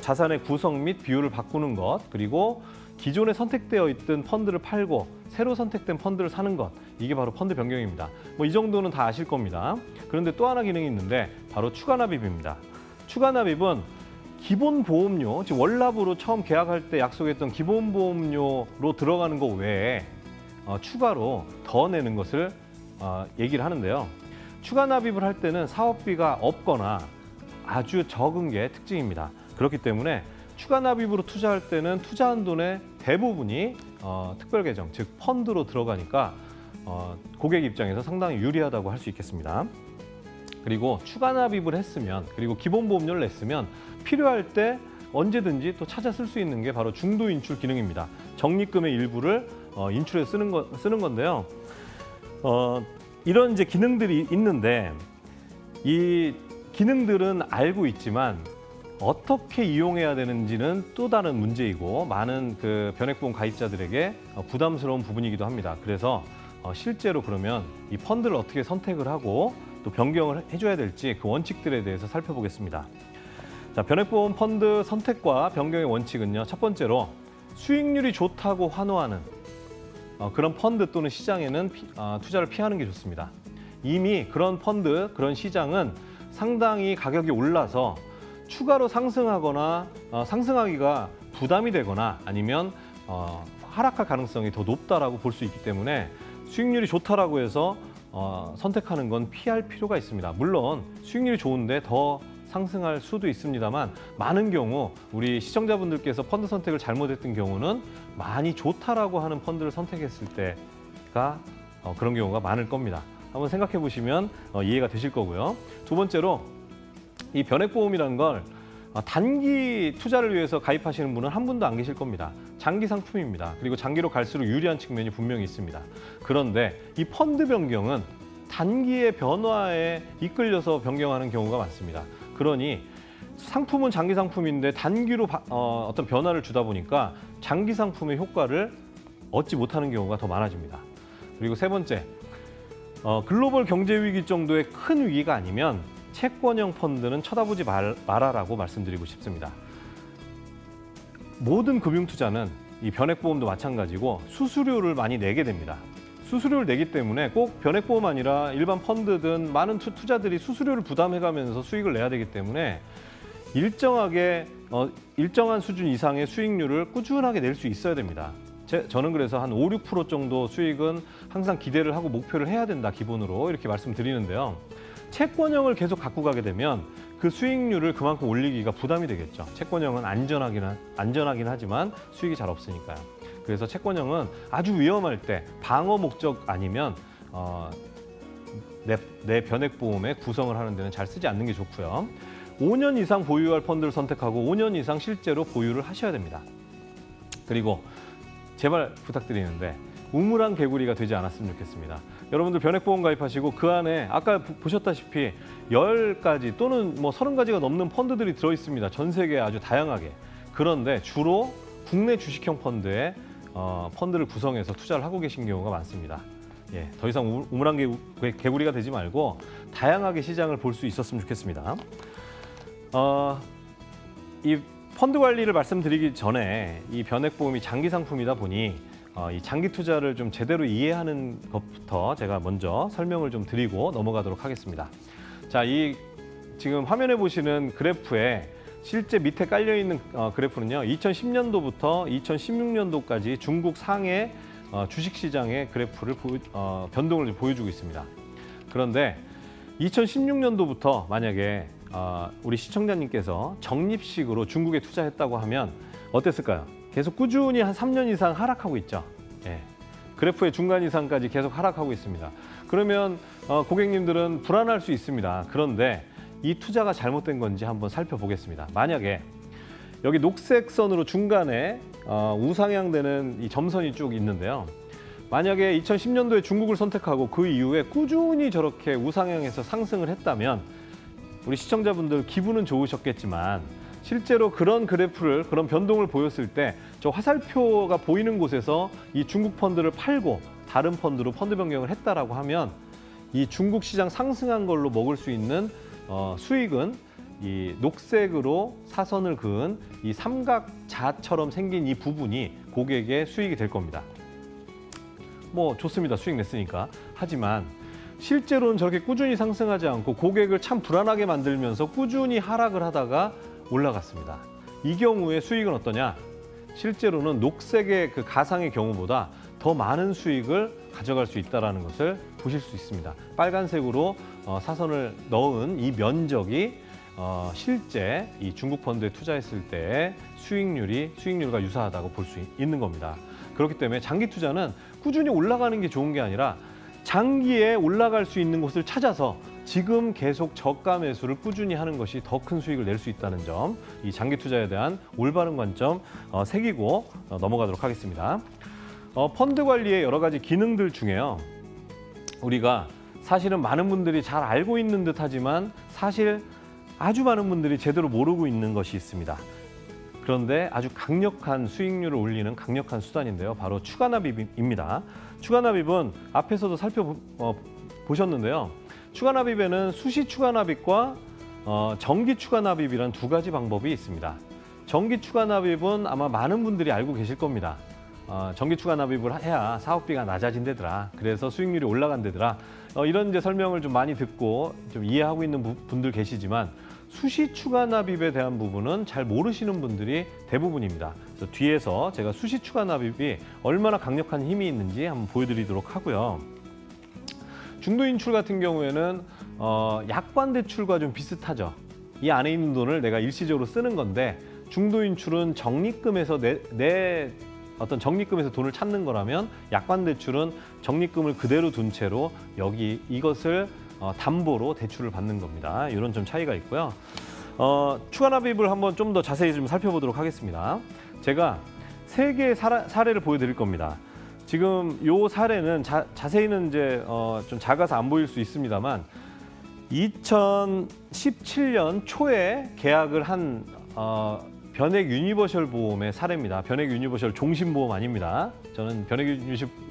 자산의 구성 및 비율을 바꾸는 것, 그리고 기존에 선택되어 있던 펀드를 팔고 새로 선택된 펀드를 사는 것, 이게 바로 펀드 변경입니다. 이 정도는 다 아실 겁니다. 그런데 또 하나 기능이 있는데 바로 추가 납입입니다. 추가 납입은 기본 보험료, 즉 월납으로 처음 계약할 때 약속했던 기본 보험료로 들어가는 것 외에 추가로 더 내는 것을 얘기를 하는데요. 추가 납입을 할 때는 사업비가 없거나 아주 적은 게 특징입니다. 그렇기 때문에 추가 납입으로 투자할 때는 투자한 돈의 대부분이 특별계정, 즉 펀드로 들어가니까 고객 입장에서 상당히 유리하다고 할 수 있겠습니다. 그리고 추가 납입을 했으면, 그리고 기본 보험료를 냈으면 필요할 때 언제든지 또 찾아 쓸 수 있는 게 바로 중도 인출 기능입니다. 적립금의 일부를 인출해 쓰는 건데요. 이런 이제 기능들이 있는데 이 기능들은 알고 있지만 어떻게 이용해야 되는지는 또 다른 문제이고 많은 그 변액보험 가입자들에게 부담스러운 부분이기도 합니다. 그래서 실제로 그러면 이 펀드를 어떻게 선택을 하고 또 변경을 해줘야 될지 그 원칙들에 대해서 살펴보겠습니다. 자, 변액보험 펀드 선택과 변경의 원칙은요. 첫 번째로 수익률이 좋다고 환호하는 그런 펀드 또는 시장에는 투자를 피하는 게 좋습니다. 이미 그런 펀드, 그런 시장은 상당히 가격이 올라서 추가로 상승하거나 상승하기가 부담이 되거나 아니면 하락할 가능성이 더 높다라고 볼 수 있기 때문에 수익률이 좋다라고 해서 선택하는 건 피할 필요가 있습니다. 물론 수익률이 좋은데 더 상승할 수도 있습니다만 많은 경우 우리 시청자분들께서 펀드 선택을 잘못했던 경우는 많이 좋다라고 하는 펀드를 선택했을 때가 그런 경우가 많을 겁니다. 한번 생각해 보시면 이해가 되실 거고요. 두 번째로 이 변액보험이라는 걸 단기 투자를 위해서 가입하시는 분은 한 분도 안 계실 겁니다. 장기 상품입니다. 그리고 장기로 갈수록 유리한 측면이 분명히 있습니다. 그런데 이 펀드 변경은 단기의 변화에 이끌려서 변경하는 경우가 많습니다. 그러니 상품은 장기 상품인데 단기로 어떤 변화를 주다 보니까 장기 상품의 효과를 얻지 못하는 경우가 더 많아집니다. 그리고 세 번째, 글로벌 경제 위기 정도의 큰 위기가 아니면 채권형 펀드는 쳐다보지 말아라고 말씀드리고 싶습니다. 모든 금융 투자는 이 변액보험도 마찬가지고 수수료를 많이 내게 됩니다. 수수료를 내기 때문에 꼭 변액보험 아니라 일반 펀드든 많은 투자들이 수수료를 부담해가면서 수익을 내야 되기 때문에 일정한 수준 이상의 수익률을 꾸준하게 낼 수 있어야 됩니다. 저는 그래서 한 5, 6% 정도 수익은 항상 기대를 하고 목표를 해야 된다, 기본으로 이렇게 말씀드리는데요. 채권형을 계속 갖고 가게 되면 그 수익률을 그만큼 올리기가 부담이 되겠죠. 채권형은 안전하긴 하지만 수익이 잘 없으니까요. 그래서 채권형은 아주 위험할 때 방어 목적 아니면 내 변액보험에 구성을 하는 데는 잘 쓰지 않는 게 좋고요. 5년 이상 보유할 펀드를 선택하고 5년 이상 실제로 보유를 하셔야 됩니다. 그리고 제발 부탁드리는데 우물안 개구리가 되지 않았으면 좋겠습니다. 여러분들 변액보험 가입하시고 그 안에 아까 보셨다시피 10가지 또는 뭐 30가지가 넘는 펀드들이 들어있습니다. 전 세계에 아주 다양하게. 그런데 주로 국내 주식형 펀드에 펀드를 구성해서 투자를 하고 계신 경우가 많습니다. 예, 더 이상 우물안 개구리가 되지 말고 다양하게 시장을 볼 수 있었으면 좋겠습니다. 이 펀드 관리를 말씀드리기 전에 이 변액보험이 장기 상품이다 보니 이 장기 투자를 좀 제대로 이해하는 것부터 제가 먼저 설명을 좀 드리고 넘어가도록 하겠습니다. 자, 이 지금 화면에 보시는 그래프에 실제 밑에 깔려 있는 그래프는요, 2010년도부터 2016년도까지 중국 상해 주식시장의 그래프를 변동을 보여주고 있습니다. 그런데 2016년도부터 만약에 우리 시청자님께서 적립식으로 중국에 투자했다고 하면 어땠을까요? 계속 꾸준히 한 3년 이상 하락하고 있죠. 예. 그래프의 중간 이상까지 계속 하락하고 있습니다. 그러면 고객님들은 불안할 수 있습니다. 그런데 이 투자가 잘못된 건지 한번 살펴보겠습니다. 만약에 여기 녹색 선으로 중간에 우상향되는 이 점선이 쭉 있는데요. 만약에 2010년도에 중국을 선택하고 그 이후에 꾸준히 저렇게 우상향해서 상승을 했다면 우리 시청자분들 기분은 좋으셨겠지만 실제로 그런 그래프를, 그런 변동을 보였을 때 저 화살표가 보이는 곳에서 이 중국 펀드를 팔고 다른 펀드로 펀드 변경을 했다라고 하면 이 중국 시장 상승한 걸로 먹을 수 있는 수익은 이 녹색으로 사선을 그은 이 삼각자처럼 생긴 이 부분이 고객의 수익이 될 겁니다. 뭐 좋습니다. 수익 냈으니까. 하지만 실제로는 저렇게 꾸준히 상승하지 않고 고객을 참 불안하게 만들면서 꾸준히 하락을 하다가 올라갔습니다. 이 경우에 수익은 어떠냐? 실제로는 녹색의 그 가상의 경우보다 더 많은 수익을 가져갈 수 있다는 것을 보실 수 있습니다. 빨간색으로 사선을 넣은 이 면적이 실제 이 중국 펀드에 투자했을 때의 수익률과 유사하다고 볼 수 있는 겁니다. 그렇기 때문에 장기 투자는 꾸준히 올라가는 게 좋은 게 아니라 장기에 올라갈 수 있는 곳을 찾아서 지금 계속 저가 매수를 꾸준히 하는 것이 더 큰 수익을 낼 수 있다는 점, 이 장기 투자에 대한 올바른 관점 새기고 넘어가도록 하겠습니다. 펀드 관리의 여러 가지 기능들 중에요. 우리가 사실은 많은 분들이 잘 알고 있는 듯 하지만 사실 아주 많은 분들이 제대로 모르고 있는 것이 있습니다. 그런데 아주 강력한 수익률을 올리는 강력한 수단인데요. 바로 추가납입입니다. 추가납입은 앞에서도 살펴보셨는데요. 추가납입에는 수시 추가납입과 정기 추가납입이란 두 가지 방법이 있습니다. 정기 추가납입은 아마 많은 분들이 알고 계실 겁니다. 정기 추가 납입을 해야 사업비가 낮아진대더라. 그래서 수익률이 올라간대더라. 이런 이제 설명을 좀 많이 듣고 좀 이해하고 있는 분들 계시지만 수시 추가 납입에 대한 부분은 잘 모르시는 분들이 대부분입니다. 그래서 뒤에서 제가 수시 추가 납입이 얼마나 강력한 힘이 있는지 한번 보여드리도록 하고요. 중도 인출 같은 경우에는 약관 대출과 좀 비슷하죠. 이 안에 있는 돈을 내가 일시적으로 쓰는 건데 중도 인출은 적립금에서 내 어떤 적립금에서 돈을 찾는 거라면 약관 대출은 적립금을 그대로 둔 채로 여기 이것을 담보로 대출을 받는 겁니다. 이런 좀 차이가 있고요. 추가 납입을 한번 좀 더 자세히 좀 살펴보도록 하겠습니다. 제가 3개의 사례를 보여드릴 겁니다. 지금 이 사례는 자세히는 이제 좀 작아서 안 보일 수 있습니다만 2017년 초에 계약을 한 변액 유니버셜 보험의 사례입니다. 변액 유니버셜 종신보험 아닙니다. 저는 변액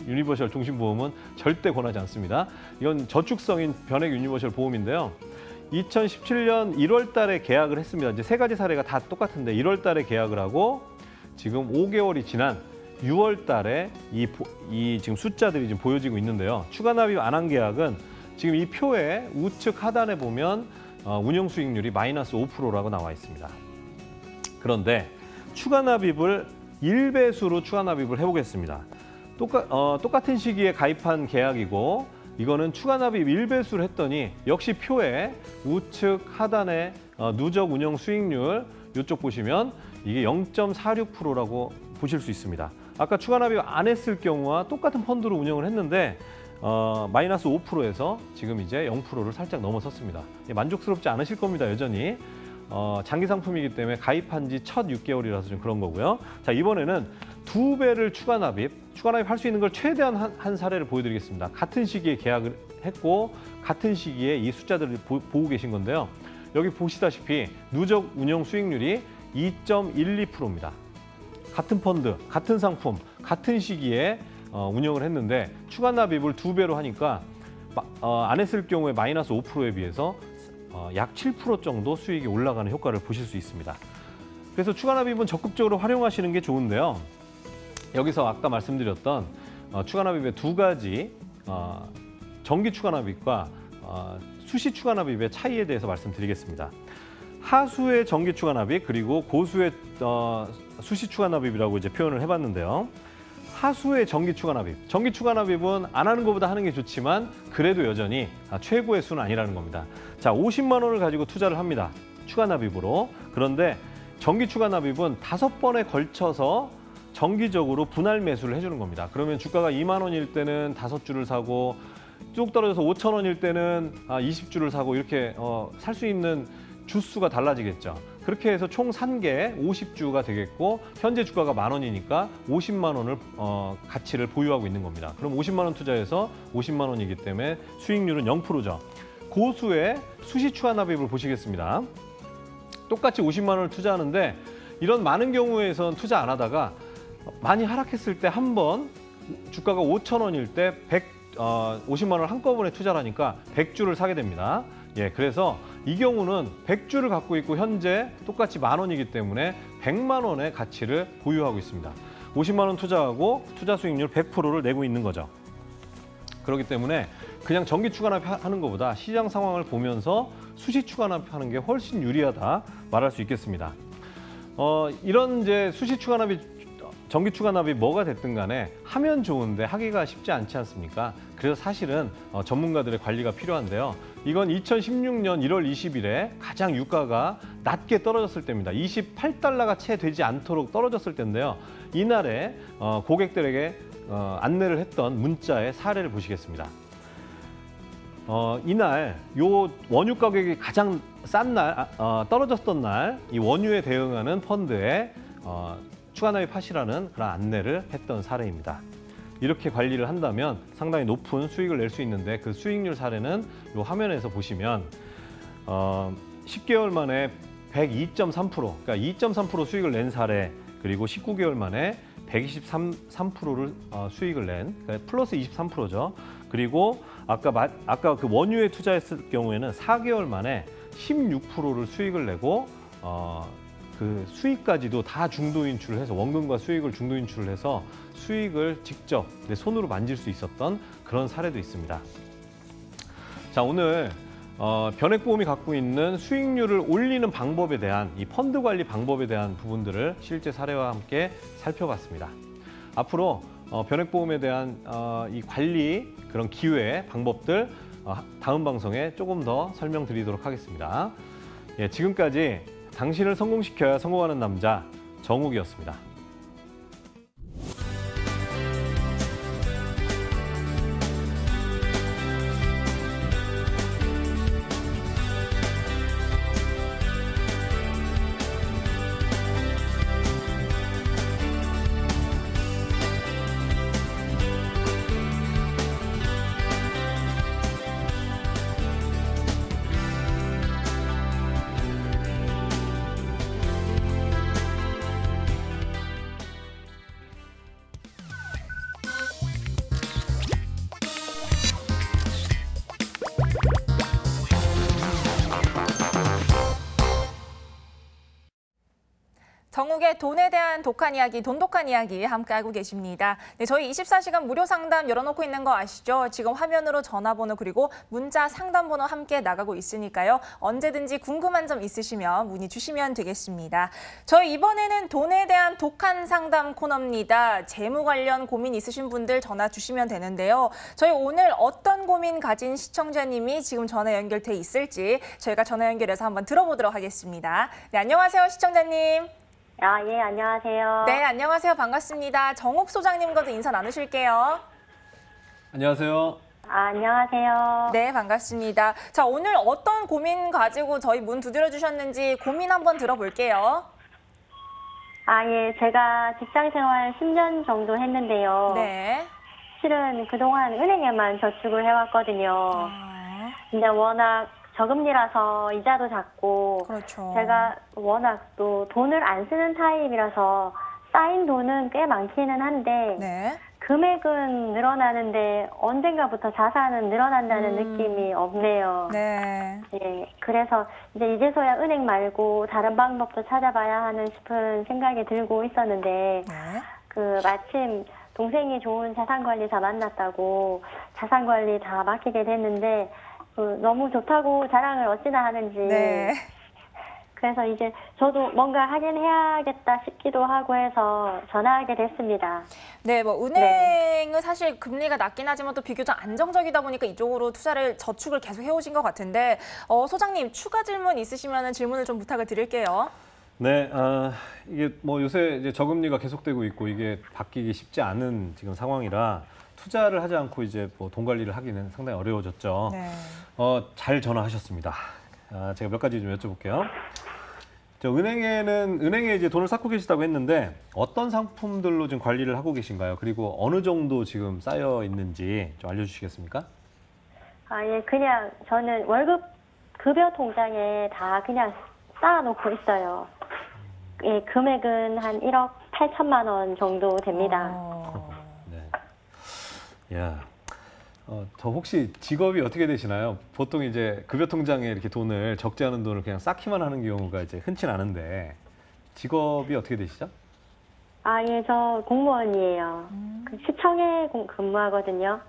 유니버셜 종신보험은 절대 권하지 않습니다. 이건 저축성인 변액 유니버셜 보험인데요. 2017년 1월 달에 계약을 했습니다. 이제 3가지 사례가 다 똑같은데 1월 달에 계약을 하고 지금 5개월이 지난 6월 달에 이 지금 숫자들이 지금 보여지고 있는데요. 추가 납입 안 한 계약은 지금 이 표의 우측 하단에 보면 운영 수익률이 마이너스 5%라고 나와 있습니다. 그런데 추가 납입을 1배수로 추가 납입을 해보겠습니다. 똑같은 시기에 가입한 계약이고 이거는 추가 납입 1배수를 했더니 역시 표의 우측 하단에 누적 운영 수익률 이쪽 보시면 이게 0.46%라고 보실 수 있습니다. 아까 추가 납입 안 했을 경우와 똑같은 펀드로 운영을 했는데 마이너스 5%에서 지금 이제 0%를 살짝 넘어섰습니다. 만족스럽지 않으실 겁니다, 여전히. 장기 상품이기 때문에 가입한 지 첫 6개월이라서 좀 그런 거고요. 자, 이번에는 2배를 추가 납입할 수 있는 걸 최대한 한 사례를 보여드리겠습니다. 같은 시기에 계약을 했고 같은 시기에 이 숫자들을 보고 계신 건데요. 여기 보시다시피 누적 운영 수익률이 2.12%입니다. 같은 펀드, 같은 상품, 같은 시기에 운영을 했는데 추가 납입을 2배로 하니까 안 했을 경우에 마이너스 5%에 비해서 약 7% 정도 수익이 올라가는 효과를 보실 수 있습니다. 그래서 추가 납입은 적극적으로 활용하시는 게 좋은데요. 여기서 아까 말씀드렸던 추가 납입의 2가지 정기 추가 납입과 수시 추가 납입의 차이에 대해서 말씀드리겠습니다. 하수의 정기 추가 납입 그리고 고수의 수시 추가 납입이라고 이제 표현을 해봤는데요. 하수의 정기 추가 납입. 정기 추가 납입은 안 하는 것보다 하는 게 좋지만 그래도 여전히 최고의 수는 아니라는 겁니다. 자, 50만 원을 가지고 투자를 합니다. 추가 납입으로. 그런데 정기 추가 납입은 5번에 걸쳐서 정기적으로 분할 매수를 해주는 겁니다. 그러면 주가가 2만 원일 때는 5주를 사고 쭉 떨어져서 5천 원일 때는 20주를 사고 이렇게 살 수 있는 주수가 달라지겠죠. 그렇게 해서 총 산 게 50주가 되겠고 현재 주가가 10,000 원이니까 50만 원을 가치를 보유하고 있는 겁니다. 그럼 50만 원 투자해서 50만 원이기 때문에 수익률은 0%죠. 고수의 수시 추가 납입을 보시겠습니다. 똑같이 50만 원을 투자하는데 이런 많은 경우에선 투자 안 하다가 많이 하락했을 때 한 번 주가가 5천 원일 때 50만 원을 한꺼번에 투자를 하니까 100주를 사게 됩니다. 예, 그래서 이 경우는 100주를 갖고 있고 현재 똑같이 10,000원이기 때문에 100만 원의 가치를 보유하고 있습니다. 50만 원 투자하고 투자 수익률 100%를 내고 있는 거죠. 그렇기 때문에 그냥 정기 추가 납입하는 것보다 시장 상황을 보면서 수시 추가 납입하는 게 훨씬 유리하다 말할 수 있겠습니다. 이런 이제 수시 추가 납입 정기 추가 납입이 뭐가 됐든 간에 하면 좋은데 하기가 쉽지 않지 않습니까? 그래서 사실은 전문가들의 관리가 필요한데요. 이건 2016년 1월 20일에 가장 유가가 낮게 떨어졌을 때입니다. 28달러가 채 되지 않도록 떨어졌을 때인데요. 이날에 고객들에게 안내를 했던 문자의 사례를 보시겠습니다. 이날 요 원유 가격이 가장 싼 날, 떨어졌던 날 이 원유에 대응하는 펀드에 추가 납입하시라는 그런 안내를 했던 사례입니다. 이렇게 관리를 한다면 상당히 높은 수익을 낼 수 있는데 그 수익률 사례는 이 화면에서 보시면 10개월 만에 102.3%, 그러니까 2.3% 수익을 낸 사례, 그리고 19개월 만에 123%를 수익을 낸, 그러니까 플러스 23%죠. 그리고 아까 그 원유에 투자했을 경우에는 4개월 만에 16%를 수익을 내고 그 수익까지도 다 중도 인출을 해서 원금과 수익을 중도 인출을 해서 수익을 직접 내 손으로 만질 수 있었던 그런 사례도 있습니다. 자, 오늘 변액보험이 갖고 있는 수익률을 올리는 방법에 대한 이 펀드 관리 방법에 대한 부분들을 실제 사례와 함께 살펴봤습니다. 앞으로 변액보험에 대한 이 관리 그런 기회 방법들 다음 방송에 조금 더 설명드리도록 하겠습니다. 예, 지금까지 당신을 성공시켜야 성공하는 남자 정욱이었습니다. 정욱의 돈에 대한 독한 이야기, 돈독한 이야기 함께 하고 계십니다. 네, 저희 24시간 무료 상담 열어놓고 있는 거 아시죠? 지금 화면으로 전화번호 그리고 문자 상담번호 함께 나가고 있으니까요. 언제든지 궁금한 점 있으시면 문의 주시면 되겠습니다. 저희 이번에는 돈에 대한 독한 상담 코너입니다. 재무 관련 고민 있으신 분들 전화 주시면 되는데요. 저희 오늘 어떤 고민 가진 시청자님이 지금 전화 연결돼 있을지 저희가 전화 연결해서 한번 들어보도록 하겠습니다. 네, 안녕하세요, 시청자님. 예, 안녕하세요. 네, 안녕하세요. 반갑습니다. 정욱 소장님과도 인사 나누실게요. 안녕하세요. 안녕하세요. 네, 반갑습니다. 자, 오늘 어떤 고민 가지고 저희 문 두드려 주셨는지 고민 한번 들어볼게요. 예, 제가 직장 생활 10년 정도 했는데요. 네. 실은 그동안 은행에만 저축을 해왔거든요. 근데 워낙 저금리라서 이자도 작고, 그렇죠. 제가 워낙 또 돈을 안 쓰는 타입이라서 쌓인 돈은 꽤 많기는 한데, 네. 금액은 늘어나는데 언젠가부터 자산은 늘어난다는 느낌이 없네요. 네. 예, 그래서 이제서야 은행 말고 다른 방법도 찾아봐야 하는 싶은 생각이 들고 있었는데, 네. 마침 동생이 좋은 자산관리사 만났다고 자산관리 다 맡기게 됐는데, 너무 좋다고 자랑을 어찌나 하는지. 네. 그래서 이제 저도 뭔가 하긴 해야겠다 싶기도 하고 해서 전화하게 됐습니다. 네, 뭐 은행은 사실 금리가 낮긴 하지만 또 비교적 안정적이다 보니까 이쪽으로 투자를 저축을 계속 해오신 것 같은데 소장님 추가 질문 있으시면 질문을 좀 부탁을 드릴게요. 네, 이게 뭐 요새 이제 저금리가 계속되고 있고 이게 바뀌기 쉽지 않은 지금 상황이라 투자를 하지 않고 이제 뭐 돈 관리를 하기는 상당히 어려워졌죠. 네. 잘 전화하셨습니다. 제가 몇 가지 좀 여쭤볼게요. 은행에 이제 돈을 쌓고 계시다고 했는데 어떤 상품들로 지금 관리를 하고 계신가요? 그리고 어느 정도 지금 쌓여 있는지 좀 알려주시겠습니까? 예, 그냥 저는 월급 급여 통장에 다 그냥 쌓아놓고 있어요. 예, 금액은 한 1억 8천만 원 정도 됩니다. 네. 야, 저 혹시 직업이 어떻게 되시나요? 보통 이제 급여 통장에 이렇게 돈을 적지 않은 돈을 그냥 쌓기만 하는 경우가 이제 흔치 않은데 직업이 어떻게 되시죠? 예, 저 공무원이에요. 그 시청에 근무하거든요.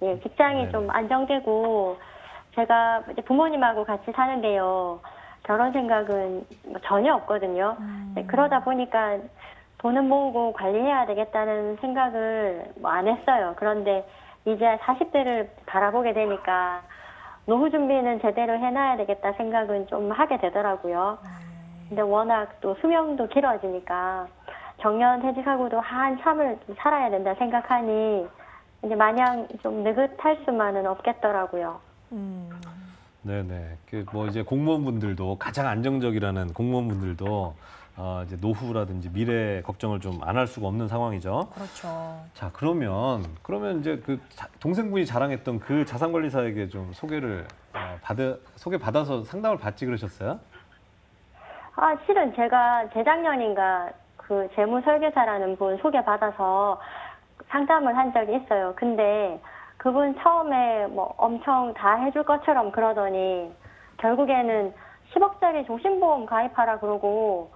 예, 직장이 네네. 좀 안정되고 제가 이제 부모님하고 같이 사는데요. 결혼 생각은 전혀 없거든요. 네, 그러다 보니까 돈은 모으고 관리해야 되겠다는 생각을 안 했어요. 그런데 이제 40대를 바라보게 되니까 노후 준비는 제대로 해놔야 되겠다 생각은 좀 하게 되더라고요. 근데 워낙 또 수명도 길어지니까 정년퇴직하고도 한참을 좀 살아야 된다 생각하니 이제 마냥 좀 느긋할 수만은 없겠더라고요. 네네. 뭐 이제 공무원분들도 가장 안정적이라는 공무원분들도 이제 노후라든지 미래 걱정을 좀 안 할 수가 없는 상황이죠. 그렇죠. 자, 그러면 이제 동생분이 자랑했던 그 자산관리사에게 좀 소개받아서 상담을 받지 그러셨어요? 실은 제가 재작년인가 그 재무설계사라는 분 소개받아서 상담을 한 적이 있어요. 근데 그분 처음에 뭐 엄청 다 해줄 것처럼 그러더니 결국에는 10억짜리 조심보험 가입하라 그러고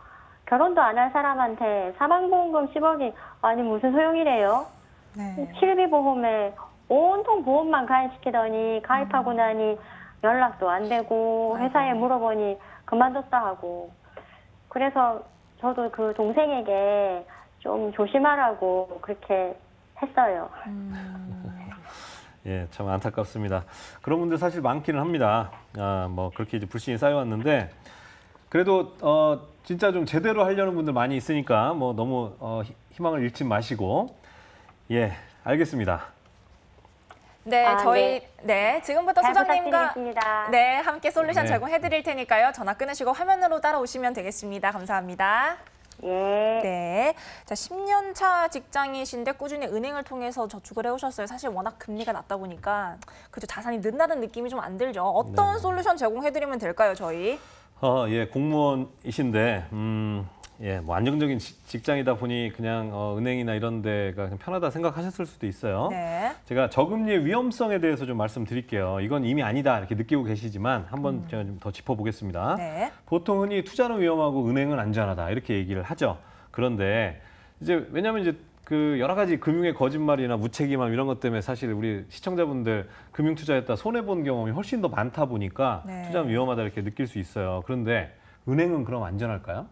결혼도 안 한 사람한테 사망보험금 10억이 아니 무슨 소용이래요? 네. 실비보험에 온통 보험만 가입시키더니 가입하고 나니 연락도 안 되고 회사에 물어보니 그만뒀다 하고. 그래서 저도 그 동생에게 좀 조심하라고 그렇게 했어요. 예, 참 안타깝습니다. 그런 분들 사실 많기는 합니다. 뭐 그렇게 이제 불신이 쌓여왔는데 그래도 진짜 좀 제대로 하려는 분들 많이 있으니까 뭐 너무 희망을 잃지 마시고 예, 알겠습니다. 네, 저희 지금부터 잘 수정님과 부탁드리겠습니다. 네, 함께 솔루션 네. 제공해 드릴 테니까요. 전화 끊으시고 화면으로 따라오시면 되겠습니다. 감사합니다. 예. 네. 자, 10년 차 직장이신데 꾸준히 은행을 통해서 저축을 해오셨어요. 사실 워낙 금리가 낮다 보니까 그죠, 자산이 는다는 느낌이 좀 안 들죠. 어떤 네. 솔루션 제공해드리면 될까요, 저희? 예, 공무원이신데 예, 뭐 안정적인 직장이다 보니 그냥 은행이나 이런 데가 그냥 편하다 생각하셨을 수도 있어요. 네. 제가 저금리의 위험성에 대해서 좀 말씀드릴게요. 이건 이미 아니다 이렇게 느끼고 계시지만 한번 제가 좀 더 짚어보겠습니다. 네. 보통 흔히 투자는 위험하고 은행은 안전하다 이렇게 얘기를 하죠. 그런데 이제 왜냐하면 이제 그 여러 가지 금융의 거짓말이나 무책임함 이런 것 때문에 사실 우리 시청자분들 금융 투자했다 손해 본 경험이 훨씬 더 많다 보니까 네. 투자는 위험하다 이렇게 느낄 수 있어요. 그런데 은행은 그럼 안전할까요?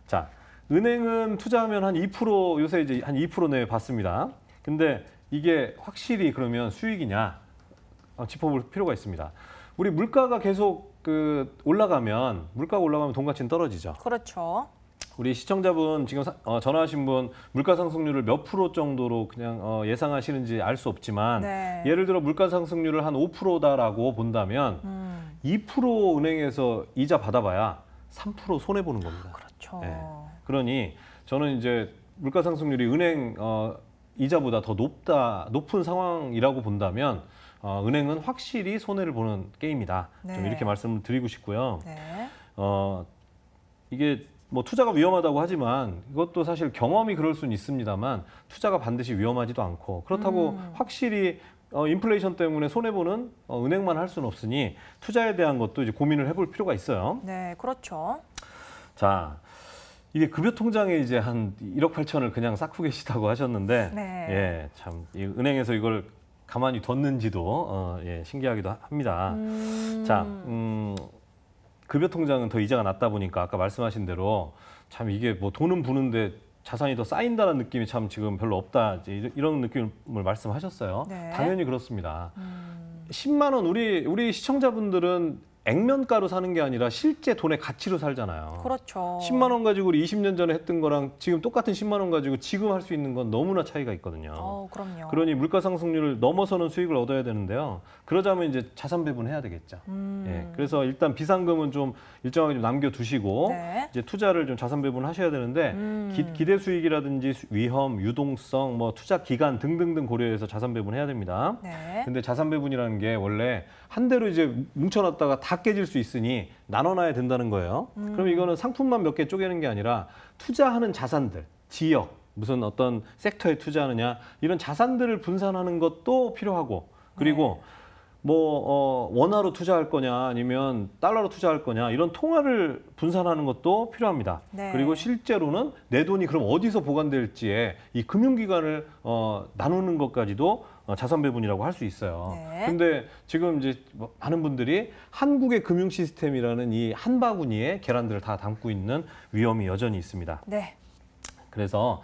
자, 은행은 투자하면 한 2% 요새 이제 한 2% 내외 받습니다. 근데 이게 확실히 그러면 수익이냐 짚어볼 필요가 있습니다. 우리 물가가 계속 물가가 올라가면 돈 가치는 떨어지죠. 그렇죠. 우리 시청자분 지금 전화하신 분 물가 상승률을 몇 프로 정도로 그냥 예상하시는지 알 수 없지만 네. 예를 들어 물가 상승률을 한 5%다라고 본다면 2% 은행에서 이자 받아봐야 3% 손해 보는 겁니다. 그렇죠. 예. 그러니 저는 이제 물가 상승률이 은행 이자보다 더 높은 상황이라고 본다면 은행은 확실히 손해를 보는 게임이다. 네. 좀 이렇게 말씀을 드리고 싶고요. 네. 이게 뭐 투자가 위험하다고 하지만 이것도 사실 경험이 그럴 수는 있습니다만 투자가 반드시 위험하지도 않고 그렇다고 확실히 인플레이션 때문에 손해보는 은행만 할 수는 없으니 투자에 대한 것도 이제 고민을 해볼 필요가 있어요. 네, 그렇죠. 자, 이게 급여 통장에 이제 한 1억 8천을 그냥 쌓고 계시다고 하셨는데, 네. 예, 참 이 은행에서 이걸 가만히 뒀는지도 예, 신기하기도 합니다. 자, 급여 통장은 더 이자가 낮다 보니까 아까 말씀하신 대로 참 이게 뭐 돈은 부는데 자산이 더 쌓인다는 느낌이 참 지금 별로 없다 이런 느낌을 말씀하셨어요. 네. 당연히 그렇습니다. 10만 원 우리 시청자분들은 액면가로 사는 게 아니라 실제 돈의 가치로 살잖아요. 그렇죠. 10만 원 가지고 우리 20년 전에 했던 거랑 지금 똑같은 10만 원 가지고 지금 할 수 있는 건 너무나 차이가 있거든요. 그럼요. 그러니 물가 상승률을 넘어서는 수익을 얻어야 되는데요. 그러자면 이제 자산 배분해야 되겠죠. 예, 그래서 일단 비상금은 좀 일정하게 좀 남겨두시고 네. 이제 투자를 좀 자산 배분하셔야 되는데 기대 수익이라든지 위험, 유동성, 뭐 투자 기간 등등등 고려해서 자산 배분해야 됩니다. 네. 근데 자산 배분이라는 게 원래 한 대로 이제 뭉쳐놨다가 다 깨질 수 있으니 나눠놔야 된다는 거예요. 그럼 이거는 상품만 몇 개 쪼개는 게 아니라 투자하는 자산들, 지역, 무슨 어떤 섹터에 투자하느냐 이런 자산들을 분산하는 것도 필요하고 그리고 뭐 원화로 투자할 거냐 아니면 달러로 투자할 거냐 이런 통화를 분산하는 것도 필요합니다. 네. 그리고 실제로는 내 돈이 그럼 어디서 보관될지에 이 금융기관을 나누는 것까지도 자산 배분이라고 할 수 있어요. 네. 근데 지금 이제 많은 분들이 한국의 금융 시스템이라는 이 한 바구니에 계란들을 다 담고 있는 위험이 여전히 있습니다. 네. 그래서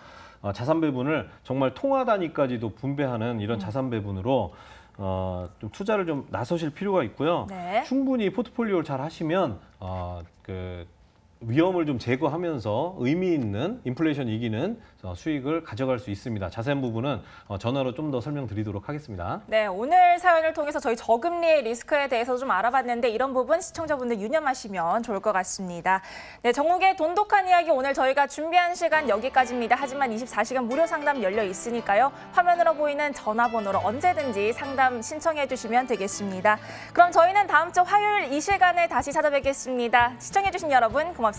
자산 배분을 정말 통화 단위까지도 분배하는 이런 자산 배분으로 좀 투자를 좀 나서실 필요가 있고요. 네. 충분히 포트폴리오를 잘 하시면 그 위험을 좀 제거하면서 의미 있는 인플레이션 이기는 수익을 가져갈 수 있습니다. 자세한 부분은 전화로 좀 더 설명드리도록 하겠습니다. 네, 오늘 사연을 통해서 저희 저금리의 리스크에 대해서 좀 알아봤는데 이런 부분 시청자분들 유념하시면 좋을 것 같습니다. 네, 정욱의 돈독한 이야기 오늘 저희가 준비한 시간 여기까지입니다. 하지만 24시간 무료 상담 열려 있으니까요. 화면으로 보이는 전화번호로 언제든지 상담 신청해 주시면 되겠습니다. 그럼 저희는 다음 주 화요일 이 시간에 다시 찾아뵙겠습니다. 시청해 주신 여러분 고맙습니다.